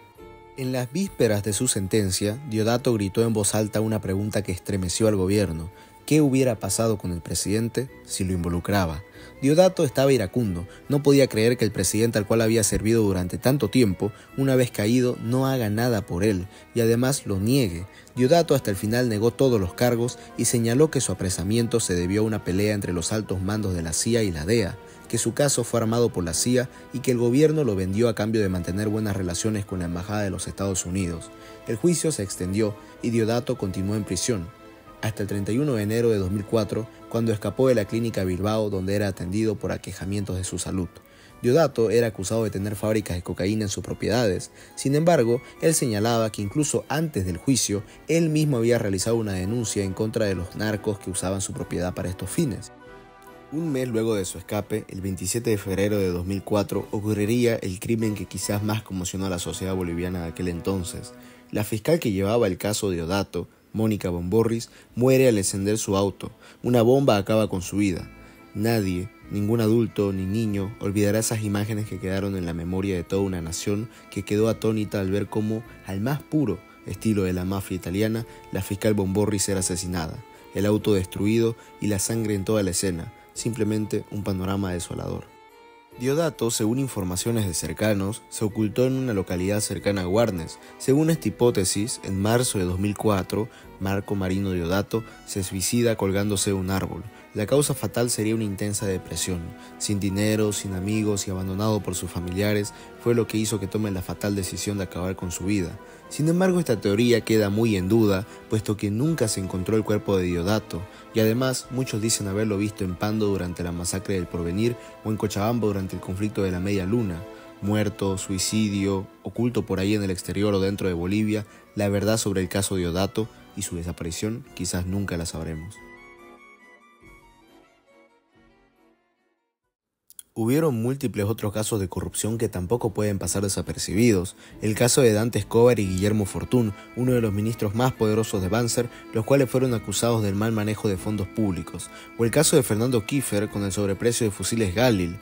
En las vísperas de su sentencia, Diodato gritó en voz alta una pregunta que estremeció al gobierno: ¿qué hubiera pasado con el presidente si lo involucraba? Diodato estaba iracundo, no podía creer que el presidente al cual había servido durante tanto tiempo, una vez caído, no haga nada por él, y además lo niegue. Diodato hasta el final negó todos los cargos y señaló que su apresamiento se debió a una pelea entre los altos mandos de la CIA y la DEA, que su caso fue armado por la CIA y que el gobierno lo vendió a cambio de mantener buenas relaciones con la Embajada de los Estados Unidos. El juicio se extendió y Diodato continuó en prisión, hasta el 31 de enero de 2004, cuando escapó de la clínica Bilbao, donde era atendido por aquejamientos de su salud. Diodato era acusado de tener fábricas de cocaína en sus propiedades. Sin embargo, él señalaba que incluso antes del juicio, él mismo había realizado una denuncia en contra de los narcos que usaban su propiedad para estos fines. Un mes luego de su escape, el 27 de febrero de 2004, ocurriría el crimen que quizás más conmocionó a la sociedad boliviana de aquel entonces. La fiscal que llevaba el caso de Diodato, Mónica Bomborris, muere al encender su auto. Una bomba acaba con su vida. Nadie, ningún adulto ni niño, olvidará esas imágenes que quedaron en la memoria de toda una nación que quedó atónita al ver cómo, al más puro estilo de la mafia italiana, la fiscal Bomborris era asesinada, el auto destruido y la sangre en toda la escena, simplemente un panorama desolador. Diodato, según informaciones de cercanos, se ocultó en una localidad cercana a Guarnes. Según esta hipótesis, en marzo de 2004, Marco Marino Diodato se suicida colgándose de un árbol. La causa fatal sería una intensa depresión. Sin dinero, sin amigos y abandonado por sus familiares, fue lo que hizo que tome la fatal decisión de acabar con su vida. Sin embargo, esta teoría queda muy en duda, puesto que nunca se encontró el cuerpo de Diodato, y además muchos dicen haberlo visto en Pando durante la masacre del Porvenir o en Cochabamba durante el conflicto de la Media Luna. Muerto, suicidio, oculto por ahí en el exterior o dentro de Bolivia, la verdad sobre el caso de Diodato y su desaparición quizás nunca la sabremos. Hubieron múltiples otros casos de corrupción que tampoco pueden pasar desapercibidos. El caso de Dante Escobar y Guillermo Fortún, uno de los ministros más poderosos de Banzer, los cuales fueron acusados del mal manejo de fondos públicos. O el caso de Fernando Kiefer con el sobreprecio de fusiles Galil.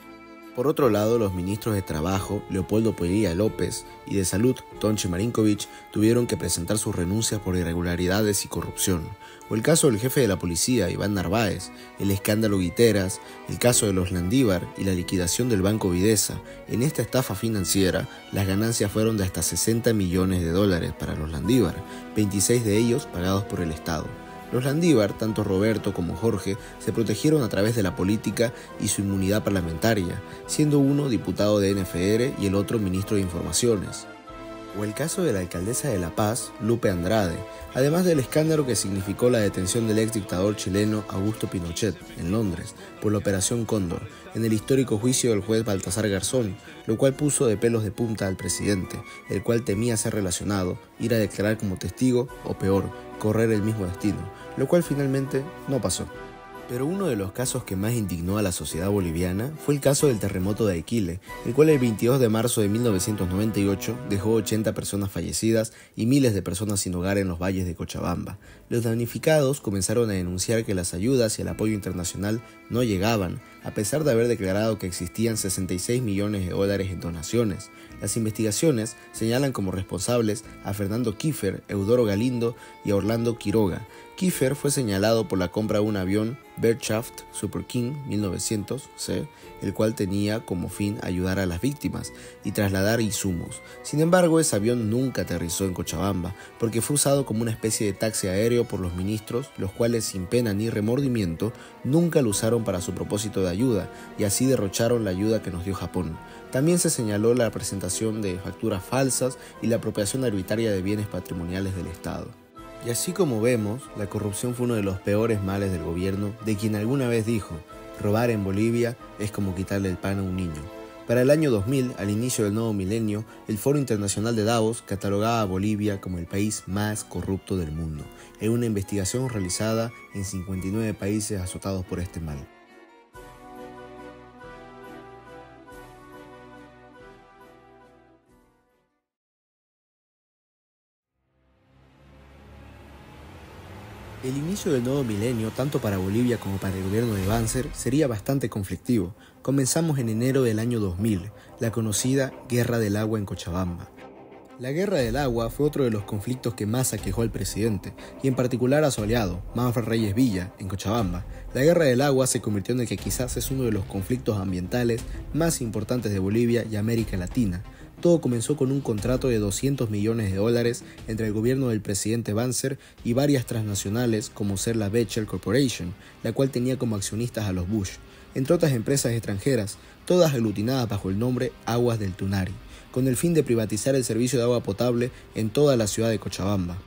Por otro lado, los ministros de Trabajo, Leopoldo Polilla López, y de Salud, Tonchi Marinkovic, tuvieron que presentar sus renuncias por irregularidades y corrupción. O el caso del jefe de la policía, Iván Narváez, el escándalo Guiteras, el caso de los Landívar y la liquidación del Banco Videsa. En esta estafa financiera, las ganancias fueron de hasta $60 millones para los Landívar, 26 de ellos pagados por el Estado. Los Landívar, tanto Roberto como Jorge, se protegieron a través de la política y su inmunidad parlamentaria, siendo uno diputado de NFR y el otro ministro de Informaciones. o el caso de la alcaldesa de La Paz, Lupe Andrade, además del escándalo que significó la detención del ex dictador chileno Augusto Pinochet en Londres por la Operación Cóndor, en el histórico juicio del juez Baltasar Garzón, lo cual puso de pelos de punta al presidente, el cual temía ser relacionado, ir a declarar como testigo o peor, correr el mismo destino, lo cual finalmente no pasó. Pero uno de los casos que más indignó a la sociedad boliviana fue el caso del terremoto de Aquile, el cual el 22 de marzo de 1998 dejó 80 personas fallecidas y miles de personas sin hogar en los valles de Cochabamba. Los damnificados comenzaron a denunciar que las ayudas y el apoyo internacional no llegaban, a pesar de haber declarado que existían 66 millones de dólares en donaciones. Las investigaciones señalan como responsables a Fernando Kiefer, Eudoro Galindo y a Orlando Quiroga. Kiefer fue señalado por la compra de un avión Beechcraft Super King 1900C, el cual tenía como fin ayudar a las víctimas y trasladar insumos. Sin embargo, ese avión nunca aterrizó en Cochabamba, porque fue usado como una especie de taxi aéreo por los ministros, los cuales sin pena ni remordimiento nunca lo usaron para su propósito de ayuda, y así derrocharon la ayuda que nos dio Japón. También se señaló la presentación de facturas falsas y la apropiación arbitraria de bienes patrimoniales del Estado. Y así como vemos, la corrupción fue uno de los peores males del gobierno, de quien alguna vez dijo: robar en Bolivia es como quitarle el pan a un niño. Para el año 2000, al inicio del nuevo milenio, el Foro Internacional de Davos catalogaba a Bolivia como el país más corrupto del mundo, en una investigación realizada en 59 países azotados por este mal. El inicio del nuevo milenio, tanto para Bolivia como para el gobierno de Banzer, sería bastante conflictivo. Comenzamos en enero del año 2000, la conocida Guerra del Agua en Cochabamba. La Guerra del Agua fue otro de los conflictos que más aquejó al presidente, y en particular a su aliado, Manfred Reyes Villa, en Cochabamba. La Guerra del Agua se convirtió en el que quizás es uno de los conflictos ambientales más importantes de Bolivia y América Latina. Todo comenzó con un contrato de 200 millones de dólares entre el gobierno del presidente Banzer y varias transnacionales como ser la Bechtel Corporation, la cual tenía como accionistas a los Bush, entre otras empresas extranjeras, todas aglutinadas bajo el nombre Aguas del Tunari, con el fin de privatizar el servicio de agua potable en toda la ciudad de Cochabamba.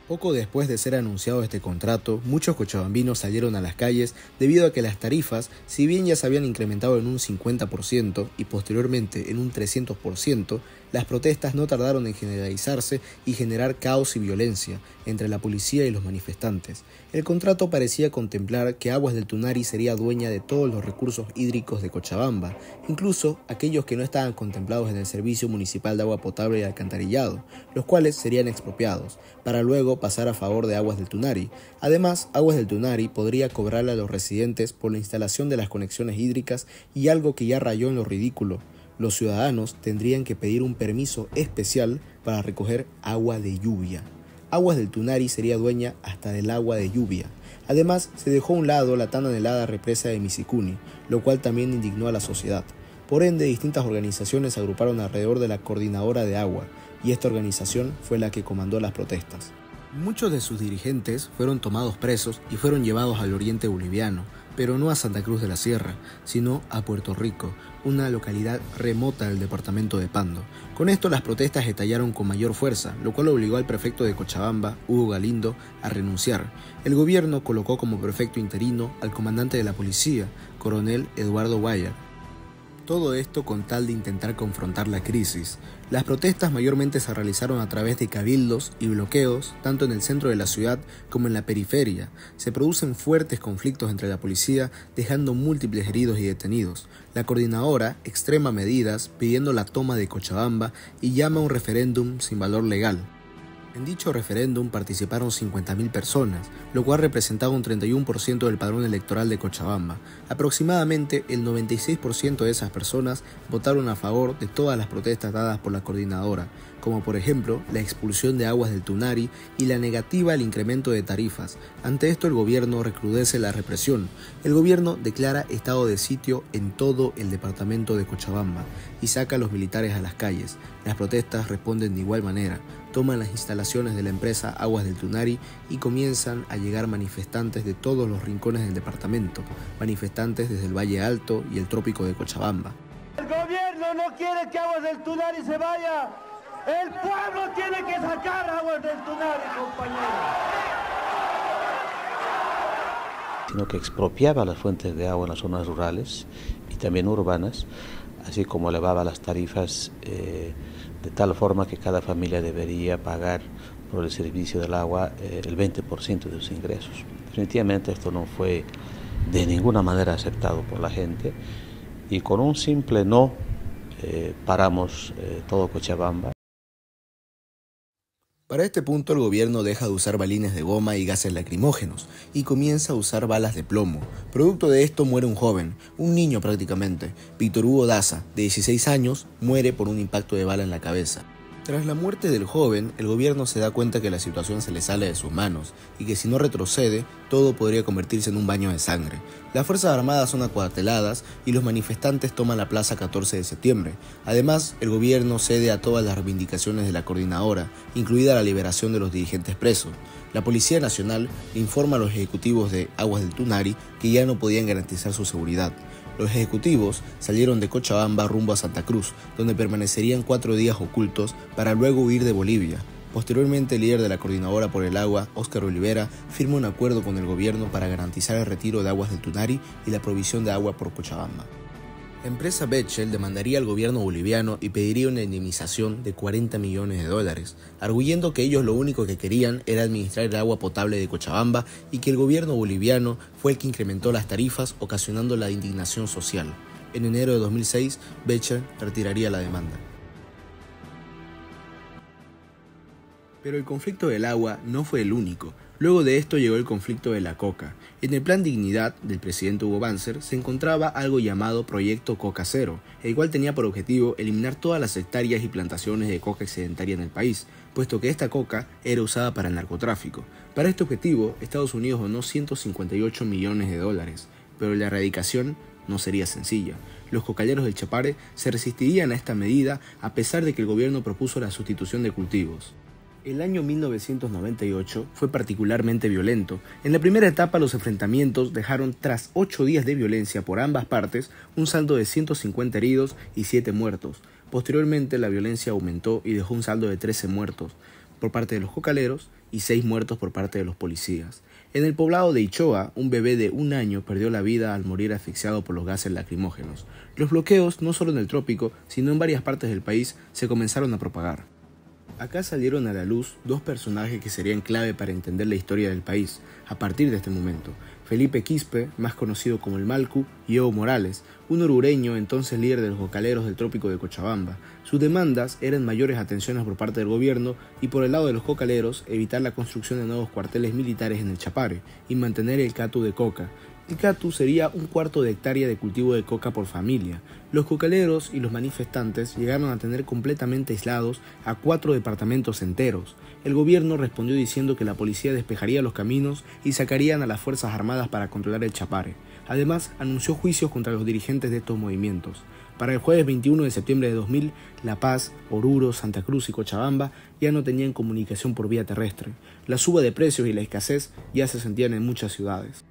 Poco después de ser anunciado este contrato, muchos cochabambinos salieron a las calles debido a que las tarifas, si bien ya se habían incrementado en un 50% y posteriormente en un 300%, las protestas no tardaron en generalizarse y generar caos y violencia entre la policía y los manifestantes. El contrato parecía contemplar que Aguas del Tunari sería dueña de todos los recursos hídricos de Cochabamba, incluso aquellos que no estaban contemplados en el Servicio Municipal de Agua Potable y Alcantarillado, los cuales serían expropiados, para luego pasar a favor de Aguas del Tunari. Además, Aguas del Tunari podría cobrarle a los residentes por la instalación de las conexiones hídricas y algo que ya rayó en lo ridículo: los ciudadanos tendrían que pedir un permiso especial para recoger agua de lluvia. Aguas del Tunari sería dueña hasta del agua de lluvia. Además, se dejó a un lado la tan anhelada represa de Misicuni, lo cual también indignó a la sociedad. Por ende, distintas organizaciones se agruparon alrededor de la Coordinadora de Agua, y esta organización fue la que comandó las protestas. Muchos de sus dirigentes fueron tomados presos y fueron llevados al oriente boliviano, pero no a Santa Cruz de la Sierra, sino a Puerto Rico, una localidad remota del departamento de Pando. Con esto las protestas estallaron con mayor fuerza, lo cual obligó al prefecto de Cochabamba, Hugo Galindo, a renunciar. El gobierno colocó como prefecto interino al comandante de la policía, coronel Eduardo Guayar. Todo esto con tal de intentar confrontar la crisis. Las protestas mayormente se realizaron a través de cabildos y bloqueos, tanto en el centro de la ciudad como en la periferia. Se producen fuertes conflictos entre la policía, dejando múltiples heridos y detenidos. La coordinadora extrema medidas pidiendo la toma de Cochabamba y llama a un referéndum sin valor legal. En dicho referéndum participaron 50.000 personas, lo cual representaba un 31% del padrón electoral de Cochabamba. Aproximadamente el 96% de esas personas votaron a favor de todas las protestas dadas por la coordinadora, como por ejemplo la expulsión de Aguas del Tunari y la negativa al incremento de tarifas. Ante esto el gobierno recrudece la represión. El gobierno declara estado de sitio en todo el departamento de Cochabamba y saca a los militares a las calles. Las protestas responden de igual manera. Toman las instalaciones de la empresa Aguas del Tunari y comienzan a llegar manifestantes de todos los rincones del departamento, manifestantes desde el Valle Alto y el Trópico de Cochabamba. El gobierno no quiere que Aguas del Tunari se vaya. El pueblo tiene que sacar aguas del Tunari, compañeros. Sino que expropiaba las fuentes de agua en las zonas rurales y también urbanas, así como elevaba las tarifas de tal forma que cada familia debería pagar por el servicio del agua el 20% de sus ingresos. Definitivamente esto no fue de ninguna manera aceptado por la gente y con un simple no paramos todo Cochabamba. Para este punto el gobierno deja de usar balines de goma y gases lacrimógenos y comienza a usar balas de plomo. Producto de esto muere un joven, un niño prácticamente. Víctor Hugo Daza, de 16 años, muere por un impacto de bala en la cabeza. Tras la muerte del joven, el gobierno se da cuenta que la situación se le sale de sus manos y que si no retrocede, todo podría convertirse en un baño de sangre. Las Fuerzas Armadas son acuarteladas y los manifestantes toman la plaza 14 de septiembre. Además, el gobierno cede a todas las reivindicaciones de la coordinadora, incluida la liberación de los dirigentes presos. La Policía Nacional informa a los ejecutivos de Aguas del Tunari que ya no podían garantizar su seguridad. Los ejecutivos salieron de Cochabamba rumbo a Santa Cruz, donde permanecerían 4 días ocultos para luego huir de Bolivia. Posteriormente, el líder de la Coordinadora por el Agua, Óscar Olivera, firma un acuerdo con el gobierno para garantizar el retiro de aguas del Tunari y la provisión de agua por Cochabamba. La empresa Bechtel demandaría al gobierno boliviano y pediría una indemnización de $40 millones, arguyendo que ellos lo único que querían era administrar el agua potable de Cochabamba y que el gobierno boliviano fue el que incrementó las tarifas, ocasionando la indignación social. En enero de 2006, Bechtel retiraría la demanda. Pero el conflicto del agua no fue el único. Luego de esto llegó el conflicto de la coca. En el plan Dignidad del presidente Hugo Banzer se encontraba algo llamado Proyecto Coca Cero, el cual tenía por objetivo eliminar todas las hectáreas y plantaciones de coca excedentaria en el país, puesto que esta coca era usada para el narcotráfico. Para este objetivo, Estados Unidos donó $158 millones, pero la erradicación no sería sencilla. Los cocaleros del Chapare se resistirían a esta medida a pesar de que el gobierno propuso la sustitución de cultivos. El año 1998 fue particularmente violento. En la primera etapa los enfrentamientos dejaron, tras 8 días de violencia por ambas partes, un saldo de 150 heridos y 7 muertos. Posteriormente la violencia aumentó y dejó un saldo de 13 muertos por parte de los cocaleros y 6 muertos por parte de los policías. En el poblado de Ichoa, un bebé de 1 año perdió la vida al morir asfixiado por los gases lacrimógenos. Los bloqueos, no solo en el trópico, sino en varias partes del país, se comenzaron a propagar. Acá salieron a la luz 2 personajes que serían clave para entender la historia del país a partir de este momento. Felipe Quispe, más conocido como el Malcu, y Evo Morales, un orureño entonces líder de los cocaleros del trópico de Cochabamba. Sus demandas eran mayores atenciones por parte del gobierno y por el lado de los cocaleros evitar la construcción de nuevos cuarteles militares en el Chapare y mantener el catu de coca. El catu sería 1/4 de hectárea de cultivo de coca por familia. Los cocaleros y los manifestantes llegaron a tener completamente aislados a 4 departamentos enteros. El gobierno respondió diciendo que la policía despejaría los caminos y sacarían a las Fuerzas Armadas para controlar el Chapare. Además, anunció juicios contra los dirigentes de estos movimientos. Para el jueves 21 de septiembre de 2000, La Paz, Oruro, Santa Cruz y Cochabamba ya no tenían comunicación por vía terrestre. La suba de precios y la escasez ya se sentían en muchas ciudades.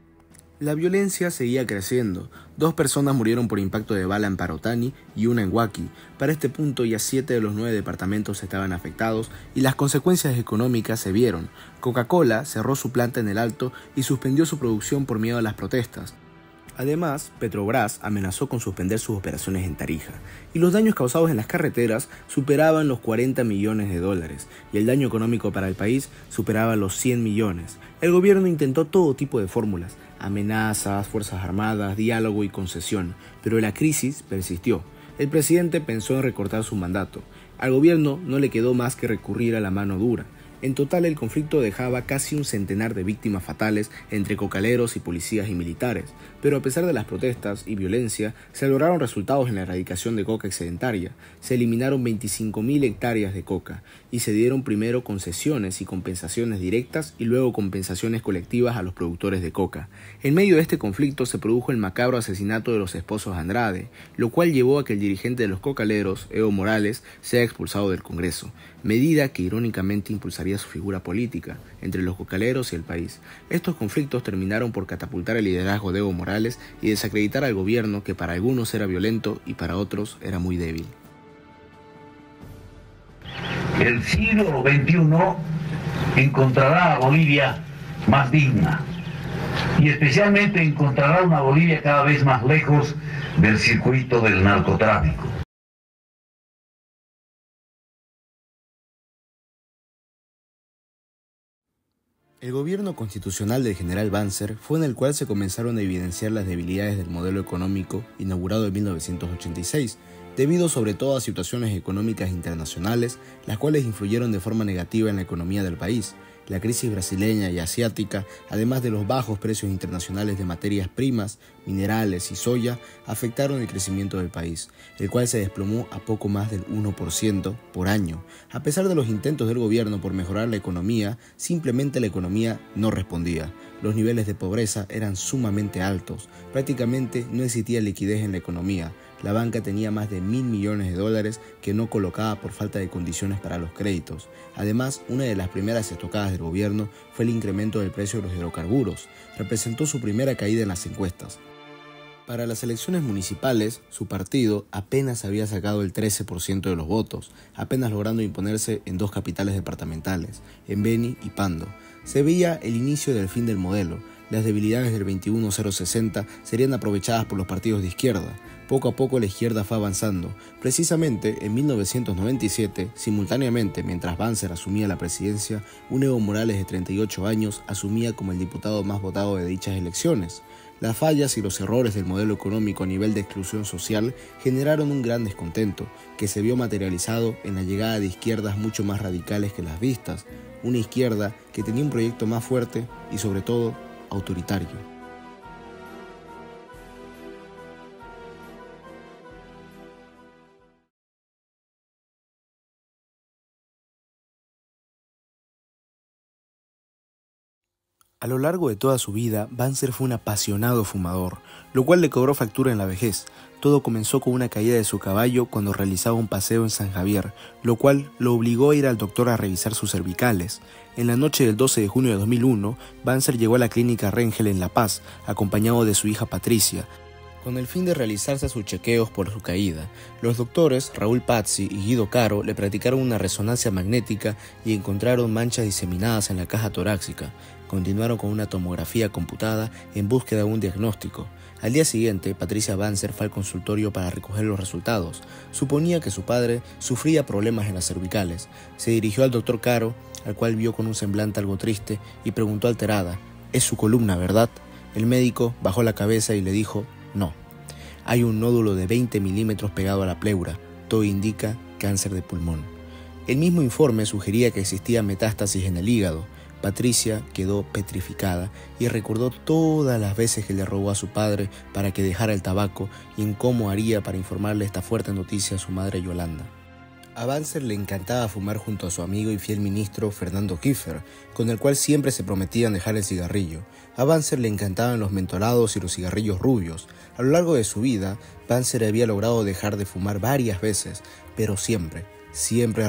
La violencia seguía creciendo. 2 personas murieron por impacto de bala en Parotani y una en Huaki. Para este punto ya 7 de los 9 departamentos estaban afectados y las consecuencias económicas se vieron. Coca-Cola cerró su planta en el Alto y suspendió su producción por miedo a las protestas. Además, Petrobras amenazó con suspender sus operaciones en Tarija, y los daños causados en las carreteras superaban los $40 millones, y el daño económico para el país superaba los 100 millones. El gobierno intentó todo tipo de fórmulas, amenazas, fuerzas armadas, diálogo y concesión, pero la crisis persistió. El presidente pensó en recortar su mandato. Al gobierno no le quedó más que recurrir a la mano dura. En total, el conflicto dejaba casi un centenar de víctimas fatales entre cocaleros y policías y militares, pero a pesar de las protestas y violencia, se lograron resultados en la erradicación de coca excedentaria. Se eliminaron 25.000 hectáreas de coca y se dieron primero concesiones y compensaciones directas y luego compensaciones colectivas a los productores de coca. En medio de este conflicto se produjo el macabro asesinato de los esposos Andrade, lo cual llevó a que el dirigente de los cocaleros, Evo Morales, sea expulsado del Congreso, medida que irónicamente impulsaría su figura política entre los cocaleros y el país. Estos conflictos terminaron por catapultar el liderazgo de Evo Morales y desacreditar al gobierno, que para algunos era violento y para otros era muy débil. el siglo XXI encontrará a Bolivia más digna y especialmente encontrará una Bolivia cada vez más lejos del circuito del narcotráfico. El gobierno constitucional del general Banzer fue en el cual se comenzaron a evidenciar las debilidades del modelo económico inaugurado en 1986, debido sobre todo a situaciones económicas internacionales, las cuales influyeron de forma negativa en la economía del país. La crisis brasileña y asiática, además de los bajos precios internacionales de materias primas, minerales y soya, afectaron el crecimiento del país, el cual se desplomó a poco más del 1% por año. A pesar de los intentos del gobierno por mejorar la economía, simplemente la economía no respondía. Los niveles de pobreza eran sumamente altos, prácticamente no existía liquidez en la economía. La banca tenía más de $1.000 millones que no colocaba por falta de condiciones para los créditos. Además, una de las primeras estocadas del gobierno fue el incremento del precio de los hidrocarburos. Representó su primera caída en las encuestas. Para las elecciones municipales, su partido apenas había sacado el 13% de los votos, apenas logrando imponerse en 2 capitales departamentales, en Beni y Pando. Se veía el inicio del fin del modelo. Las debilidades del 21-060 serían aprovechadas por los partidos de izquierda. Poco a poco la izquierda fue avanzando. Precisamente en 1997, simultáneamente mientras Banzer asumía la presidencia, un Evo Morales de 38 años asumía como el diputado más votado de dichas elecciones. Las fallas y los errores del modelo económico a nivel de exclusión social generaron un gran descontento, que se vio materializado en la llegada de izquierdas mucho más radicales que las vistas, una izquierda que tenía un proyecto más fuerte y sobre todo autoritario. A lo largo de toda su vida, Banzer fue un apasionado fumador, lo cual le cobró factura en la vejez. Todo comenzó con una caída de su caballo cuando realizaba un paseo en San Javier, lo cual lo obligó a ir al doctor a revisar sus cervicales. En la noche del 12 de junio de 2001, Banzer llegó a la clínica Rengel en La Paz, acompañado de su hija Patricia, con el fin de realizarse sus chequeos por su caída. Los doctores Raúl Pazzi y Guido Caro le practicaron una resonancia magnética y encontraron manchas diseminadas en la caja torácica. Continuaron con una tomografía computada en búsqueda de un diagnóstico. Al día siguiente, Patricia Banzer fue al consultorio para recoger los resultados. Suponía que su padre sufría problemas en las cervicales. Se dirigió al doctor Caro, al cual vio con un semblante algo triste, y preguntó alterada: «¿Es su columna, verdad?». El médico bajó la cabeza y le dijo: «No. Hay un nódulo de 20 milímetros pegado a la pleura. Todo indica cáncer de pulmón». El mismo informe sugería que existía metástasis en el hígado. Patricia quedó petrificada y recordó todas las veces que le rogó a su padre para que dejara el tabaco y en cómo haría para informarle esta fuerte noticia a su madre Yolanda. A Banzer le encantaba fumar junto a su amigo y fiel ministro Fernando Kiefer, con el cual siempre se prometían dejar el cigarrillo. A Banzer le encantaban los mentolados y los cigarrillos rubios. A lo largo de su vida, Banzer había logrado dejar de fumar varias veces, pero siempre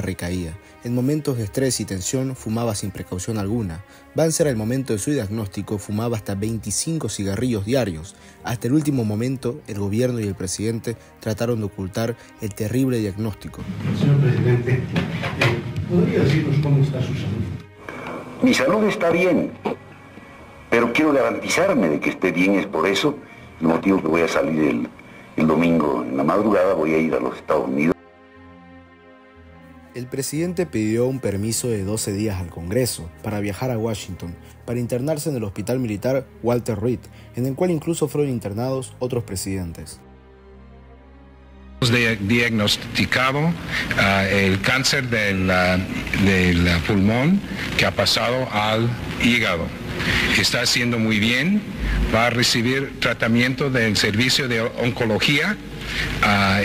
recaía. En momentos de estrés y tensión fumaba sin precaución alguna. Banzer al momento de su diagnóstico fumaba hasta 25 cigarrillos diarios. Hasta el último momento, el gobierno y el presidente trataron de ocultar el terrible diagnóstico. Señor presidente, ¿podría decirnos cómo está su salud? Mi salud está bien, pero quiero garantizarme de que esté bien. Es por eso el motivo que voy a salir el domingo en la madrugada. Voy a ir a los Estados Unidos. El presidente pidió un permiso de 12 días al Congreso para viajar a Washington, para internarse en el hospital militar Walter Reed, en el cual incluso fueron internados otros presidentes. Diagnosticado el cáncer del pulmón que ha pasado al hígado. Está haciendo muy bien, va a recibir tratamiento del servicio de oncología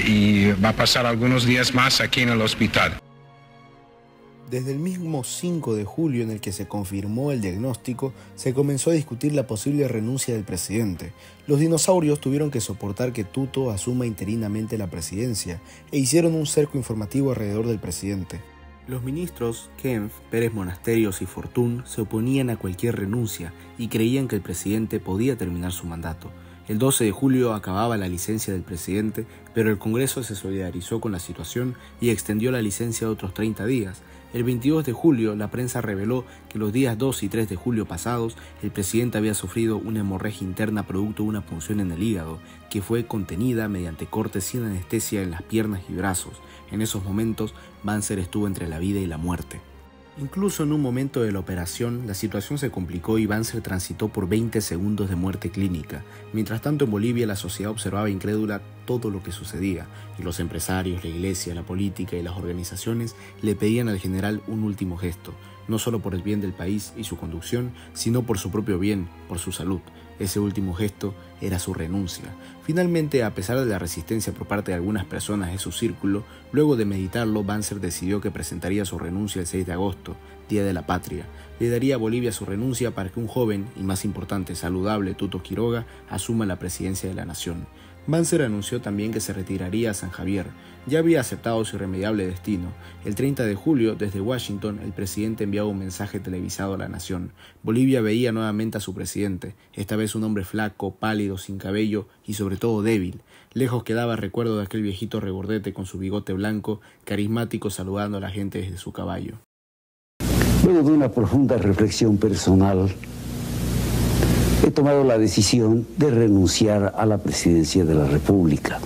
y va a pasar algunos días más aquí en el hospital. Desde el mismo 5 de julio en el que se confirmó el diagnóstico, se comenzó a discutir la posible renuncia del presidente. Los dinosaurios tuvieron que soportar que Tuto asuma interinamente la presidencia e hicieron un cerco informativo alrededor del presidente. Los ministros Kempf, Pérez Monasterios y Fortún se oponían a cualquier renuncia y creían que el presidente podía terminar su mandato. El 12 de julio acababa la licencia del presidente, pero el Congreso se solidarizó con la situación y extendió la licencia a otros 30 días. El 22 de julio, la prensa reveló que los días 2 y 3 de julio pasados, el presidente había sufrido una hemorragia interna producto de una punción en el hígado, que fue contenida mediante cortes sin anestesia en las piernas y brazos. En esos momentos, Banzer estuvo entre la vida y la muerte. Incluso en un momento de la operación, la situación se complicó y Banzer transitó por 20 segundos de muerte clínica. Mientras tanto, en Bolivia la sociedad observaba incrédula todo lo que sucedía, y los empresarios, la iglesia, la política y las organizaciones le pedían al general un último gesto, no solo por el bien del país y su conducción, sino por su propio bien, por su salud. Ese último gesto era su renuncia. Finalmente, a pesar de la resistencia por parte de algunas personas de su círculo, luego de meditarlo, Banzer decidió que presentaría su renuncia el 6 de agosto, Día de la Patria. Le daría a Bolivia su renuncia para que un joven, y más importante, saludable, Tuto Quiroga, asuma la presidencia de la nación. Banzer anunció también que se retiraría a San Javier. Ya había aceptado su irremediable destino. El 30 de julio, desde Washington, el presidente enviaba un mensaje televisado a la nación. Bolivia veía nuevamente a su presidente, esta vez un hombre flaco, pálido, sin cabello y sobre todo débil. Lejos quedaba el recuerdo de aquel viejito regordete con su bigote blanco, carismático, saludando a la gente desde su caballo. Luego de una profunda reflexión personal, he tomado la decisión de renunciar a la presidencia de la República.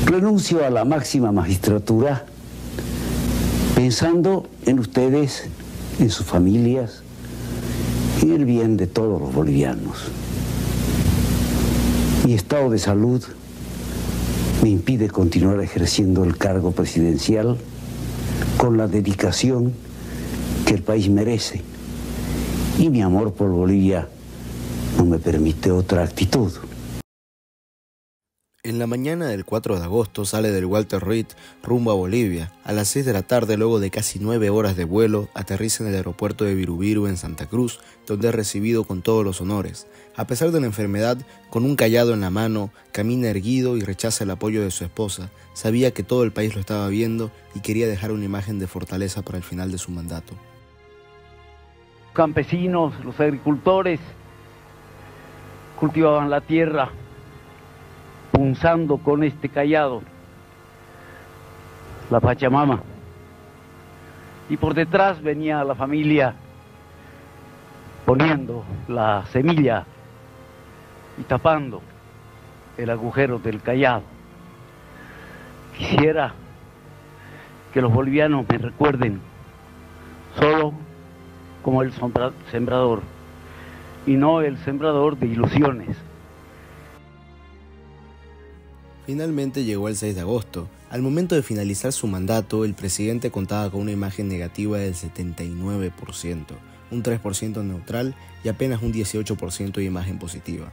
Renuncio a la máxima magistratura pensando en ustedes, en sus familias y en el bien de todos los bolivianos. Mi estado de salud me impide continuar ejerciendo el cargo presidencial con la dedicación que el país merece. Y mi amor por Bolivia no me permite otra actitud. En la mañana del 4 de agosto sale del Walter Reed rumbo a Bolivia. A las 6 de la tarde, luego de casi 9 horas de vuelo, aterriza en el aeropuerto de Virubiru en Santa Cruz, donde es recibido con todos los honores. A pesar de la enfermedad, con un cayado en la mano, camina erguido y rechaza el apoyo de su esposa. Sabía que todo el país lo estaba viendo y quería dejar una imagen de fortaleza para el final de su mandato. Campesinos, los agricultores, cultivaban la tierra, punzando con este cayado la Pachamama, y por detrás venía la familia poniendo la semilla y tapando el agujero del cayado. Quisiera que los bolivianos me recuerden solo como el sembrador, y no el sembrador de ilusiones. Finalmente llegó el 6 de agosto. Al momento de finalizar su mandato, el presidente contaba con una imagen negativa del 79%, un 3% neutral y apenas un 18% de imagen positiva.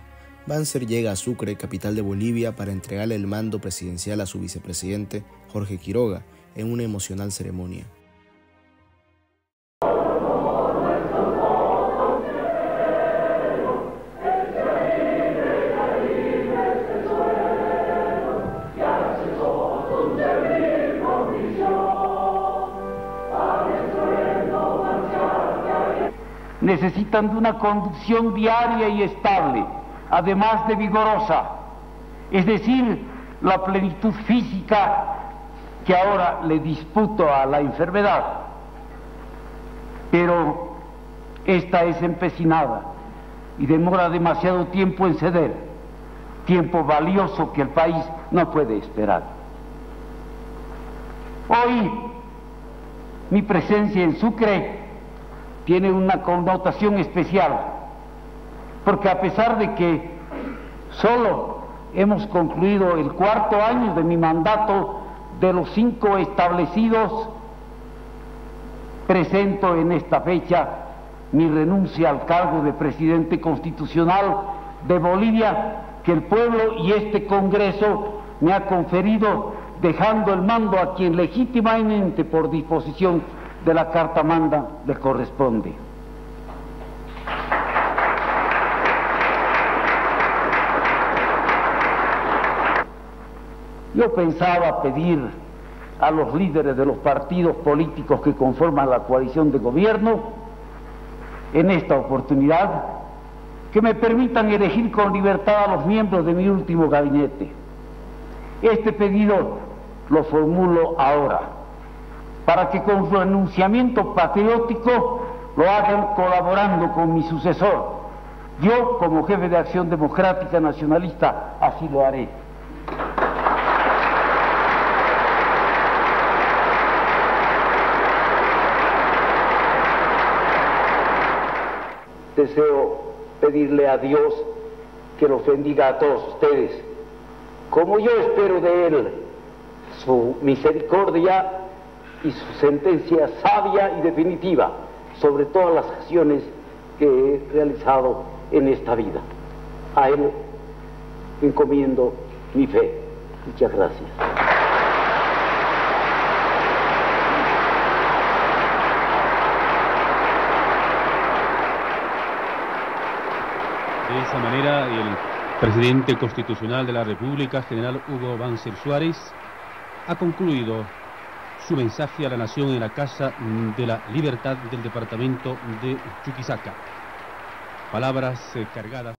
Banzer llega a Sucre, capital de Bolivia, para entregarle el mando presidencial a su vicepresidente, Jorge Quiroga, en una emocional ceremonia. Necesitan de una conducción diaria y estable, además de vigorosa, es decir, la plenitud física que ahora le disputo a la enfermedad. Pero esta es empecinada y demora demasiado tiempo en ceder, tiempo valioso que el país no puede esperar. Hoy, mi presencia en Sucre tiene una connotación especial, porque a pesar de que solo hemos concluido el 4º año de mi mandato de los 5 establecidos, presento en esta fecha mi renuncia al cargo de presidente constitucional de Bolivia, que el pueblo y este Congreso me ha conferido, dejando el mando a quien legítimamente por disposición de la Carta Magna le corresponde. Yo pensaba pedir a los líderes de los partidos políticos que conforman la coalición de gobierno, en esta oportunidad, que me permitan elegir con libertad a los miembros de mi último gabinete. Este pedido lo formulo ahora. para que con su enunciamiento patriótico lo hagan colaborando con mi sucesor. Yo, como jefe de Acción Democrática Nacionalista, así lo haré. Deseo pedirle a Dios que los bendiga a todos ustedes, como yo espero de Él su misericordia y su sentencia sabia y definitiva sobre todas las acciones que he realizado en esta vida. A Él encomiendo mi fe. Muchas gracias. De esa manera, el presidente constitucional de la República, general Hugo Banzer Suárez, ha concluido su mensaje a la nación en la Casa de la Libertad del departamento de Chuquisaca. Palabras cargadas.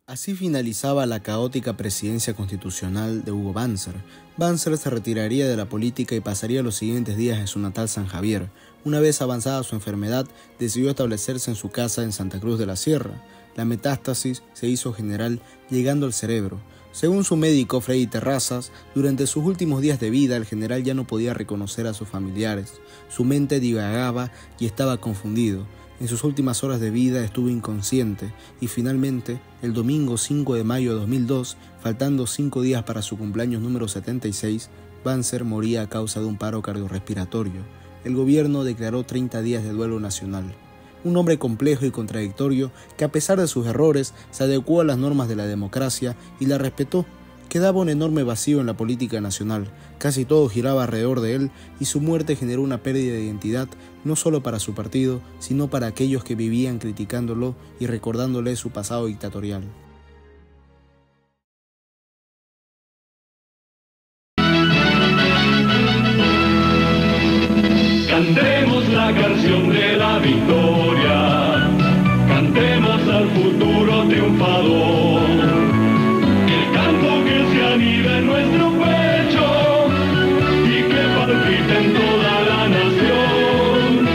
Así finalizaba la caótica presidencia constitucional de Hugo Banzer. Banzer se retiraría de la política y pasaría los siguientes días en su natal San Javier. Una vez avanzada su enfermedad, decidió establecerse en su casa en Santa Cruz de la Sierra. La metástasis se hizo general, llegando al cerebro. Según su médico, Freddy Terrazas, durante sus últimos días de vida, el general ya no podía reconocer a sus familiares. Su mente divagaba y estaba confundido. En sus últimas horas de vida estuvo inconsciente y finalmente, el domingo 5 de mayo de 2002, faltando 5 días para su cumpleaños número 76, Banzer moría a causa de un paro cardiorrespiratorio. El gobierno declaró 30 días de duelo nacional. Un hombre complejo y contradictorio que, a pesar de sus errores, se adecuó a las normas de la democracia y la respetó. Quedaba un enorme vacío en la política nacional. Casi todo giraba alrededor de él y su muerte generó una pérdida de identidad no solo para su partido, sino para aquellos que vivían criticándolo y recordándole su pasado dictatorial. Cantemos la canción de la victoria, cantemos al futuro triunfador, el canto que se anida en nuestro pecho y que palpita en toda la nación.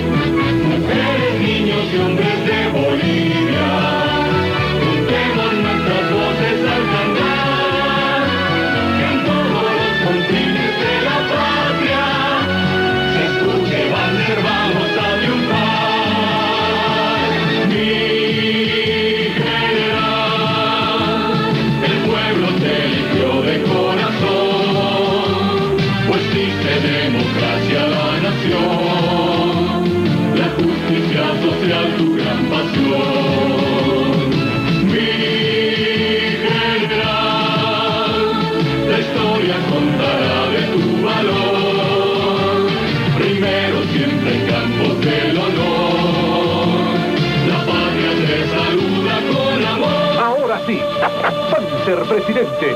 Mujeres, niños y hombres de Bolivia, juntemos nuestras voces al cantar, que en todos los confines de la patria se escuche Banzer, vamos a triunfar. Mi general, el pueblo te eligió de corazón, pues diste democracia a la nación, la justicia social tu gran pasión. Mi general, la historia contará de tu valor, primero siempre en campos del honor, la patria te saluda con amor. Ahora sí, Banzer, presidente.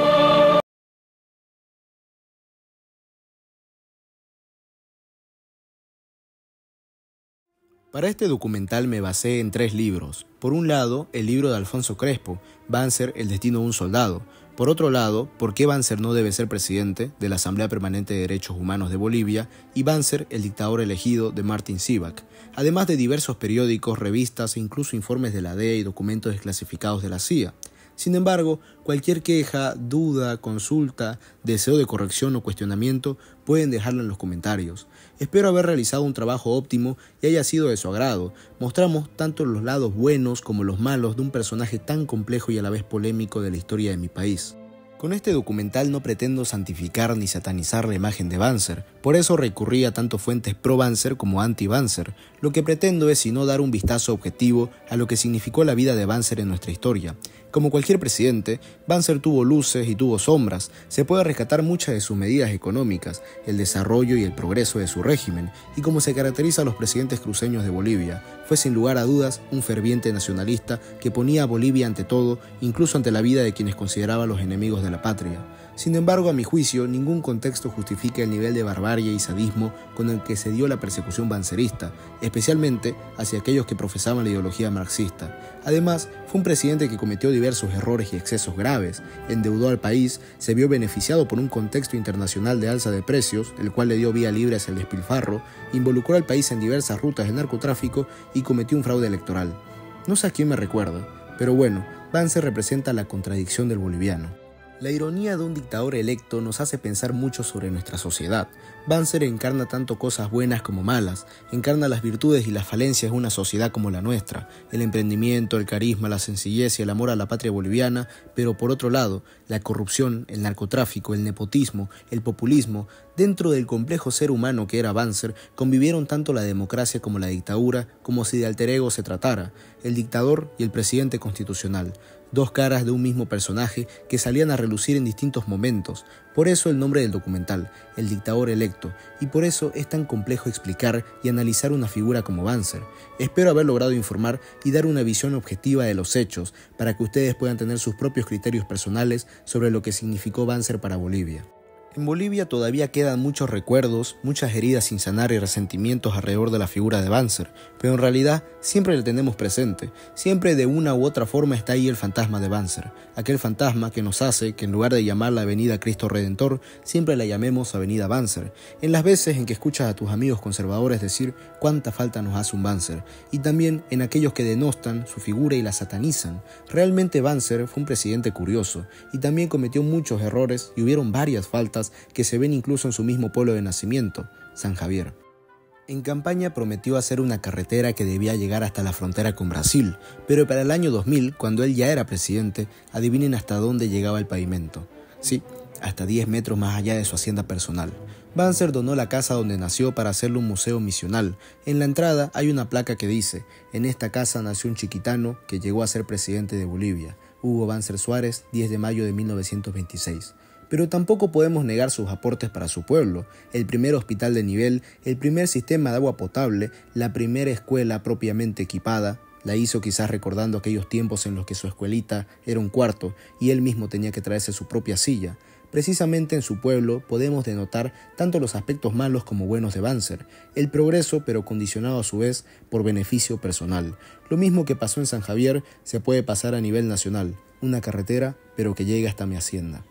Para este documental me basé en 3 libros. Por un lado, el libro de Alfonso Crespo, Banzer, el destino de un soldado. Por otro lado, ¿por qué Banzer no debe ser presidente?, de la Asamblea Permanente de Derechos Humanos de Bolivia, y Banzer, el dictador elegido, de Martin Sivak. Además de diversos periódicos, revistas e incluso informes de la DEA y documentos desclasificados de la CIA. Sin embargo, cualquier queja, duda, consulta, deseo de corrección o cuestionamiento pueden dejarlo en los comentarios. Espero haber realizado un trabajo óptimo y haya sido de su agrado. Mostramos tanto los lados buenos como los malos de un personaje tan complejo y a la vez polémico de la historia de mi país. Con este documental no pretendo santificar ni satanizar la imagen de Banzer, por eso recurrí a tanto fuentes pro-Banzer como anti-Banzer. Lo que pretendo es sino dar un vistazo objetivo a lo que significó la vida de Banzer en nuestra historia. Como cualquier presidente, Banzer tuvo luces y tuvo sombras. Se puede rescatar muchas de sus medidas económicas, el desarrollo y el progreso de su régimen, y como se caracteriza a los presidentes cruceños de Bolivia. Fue sin lugar a dudas un ferviente nacionalista que ponía a Bolivia ante todo, incluso ante la vida de quienes consideraba los enemigos de la patria. Sin embargo, a mi juicio, ningún contexto justifica el nivel de barbarie y sadismo con el que se dio la persecución bancerista, especialmente hacia aquellos que profesaban la ideología marxista. Además, fue un presidente que cometió diversos errores y excesos graves, endeudó al país, se vio beneficiado por un contexto internacional de alza de precios, el cual le dio vía libre hacia el despilfarro, involucró al país en diversas rutas de narcotráfico y cometió un fraude electoral. No sé a quién me recuerda, pero bueno, Banzer representa la contradicción del boliviano. La ironía de un dictador electo nos hace pensar mucho sobre nuestra sociedad. Banzer encarna tanto cosas buenas como malas, encarna las virtudes y las falencias de una sociedad como la nuestra, el emprendimiento, el carisma, la sencillez y el amor a la patria boliviana, pero por otro lado, la corrupción, el narcotráfico, el nepotismo, el populismo. Dentro del complejo ser humano que era Banzer, convivieron tanto la democracia como la dictadura, como si de alter ego se tratara, el dictador y el presidente constitucional. Dos caras de un mismo personaje que salían a relucir en distintos momentos. Por eso el nombre del documental, El dictador electo, y por eso es tan complejo explicar y analizar una figura como Banzer. Espero haber logrado informar y dar una visión objetiva de los hechos, para que ustedes puedan tener sus propios criterios personales sobre lo que significó Banzer para Bolivia. En Bolivia todavía quedan muchos recuerdos, muchas heridas sin sanar y resentimientos alrededor de la figura de Banzer, pero en realidad siempre le tenemos presente, siempre de una u otra forma está ahí el fantasma de Banzer, aquel fantasma que nos hace que en lugar de llamarla Avenida Cristo Redentor, siempre la llamemos Avenida Banzer, en las veces en que escuchas a tus amigos conservadores decir cuánta falta nos hace un Banzer, y también en aquellos que denostan su figura y la satanizan. Realmente Banzer fue un presidente curioso, y también cometió muchos errores y hubieron varias faltas que se ven incluso en su mismo pueblo de nacimiento, San Javier. En campaña prometió hacer una carretera que debía llegar hasta la frontera con Brasil, pero para el año 2000, cuando él ya era presidente, adivinen hasta dónde llegaba el pavimento. Sí, hasta 10 metros más allá de su hacienda personal. Banzer donó la casa donde nació para hacerle un museo misional. En la entrada hay una placa que dice: en esta casa nació un chiquitano que llegó a ser presidente de Bolivia, Hugo Banzer Suárez, 10 de mayo de 1926. Pero tampoco podemos negar sus aportes para su pueblo, el primer hospital de nivel, el primer sistema de agua potable, la primera escuela propiamente equipada. La hizo quizás recordando aquellos tiempos en los que su escuelita era un cuarto y él mismo tenía que traerse su propia silla. Precisamente en su pueblo podemos denotar tanto los aspectos malos como buenos de Banzer, el progreso pero condicionado a su vez por beneficio personal. Lo mismo que pasó en San Javier se puede pasar a nivel nacional, una carretera pero que llegue hasta mi hacienda.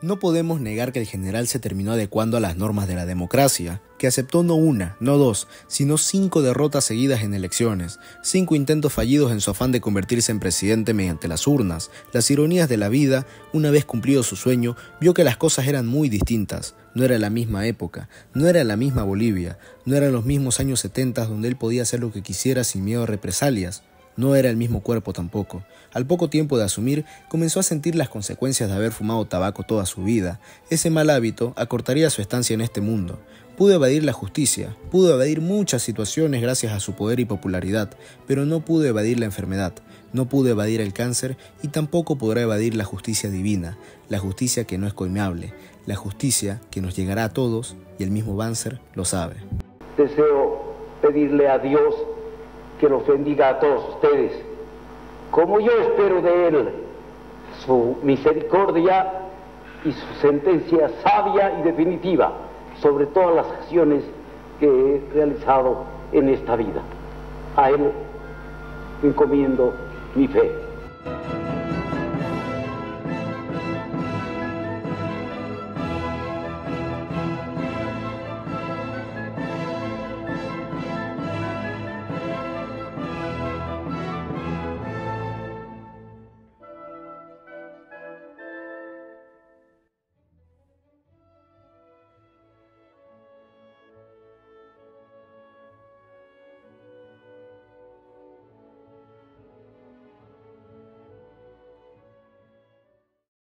No podemos negar que el general se terminó adecuando a las normas de la democracia, que aceptó no una, no dos, sino 5 derrotas seguidas en elecciones, 5 intentos fallidos en su afán de convertirse en presidente mediante las urnas. Las ironías de la vida, una vez cumplido su sueño, vio que las cosas eran muy distintas. No era la misma época, no era la misma Bolivia, no eran los mismos años 70 donde él podía hacer lo que quisiera sin miedo a represalias. No era el mismo cuerpo tampoco. Al poco tiempo de asumir, comenzó a sentir las consecuencias de haber fumado tabaco toda su vida. Ese mal hábito acortaría su estancia en este mundo. Pudo evadir la justicia, pudo evadir muchas situaciones gracias a su poder y popularidad, pero no pudo evadir la enfermedad, no pudo evadir el cáncer y tampoco podrá evadir la justicia divina, la justicia que no es coimable, la justicia que nos llegará a todos y el mismo Banzer lo sabe. Deseo pedirle a Dios que los bendiga a todos ustedes, como yo espero de Él su misericordia y su sentencia sabia y definitiva sobre todas las acciones que he realizado en esta vida. A Él encomiendo mi fe.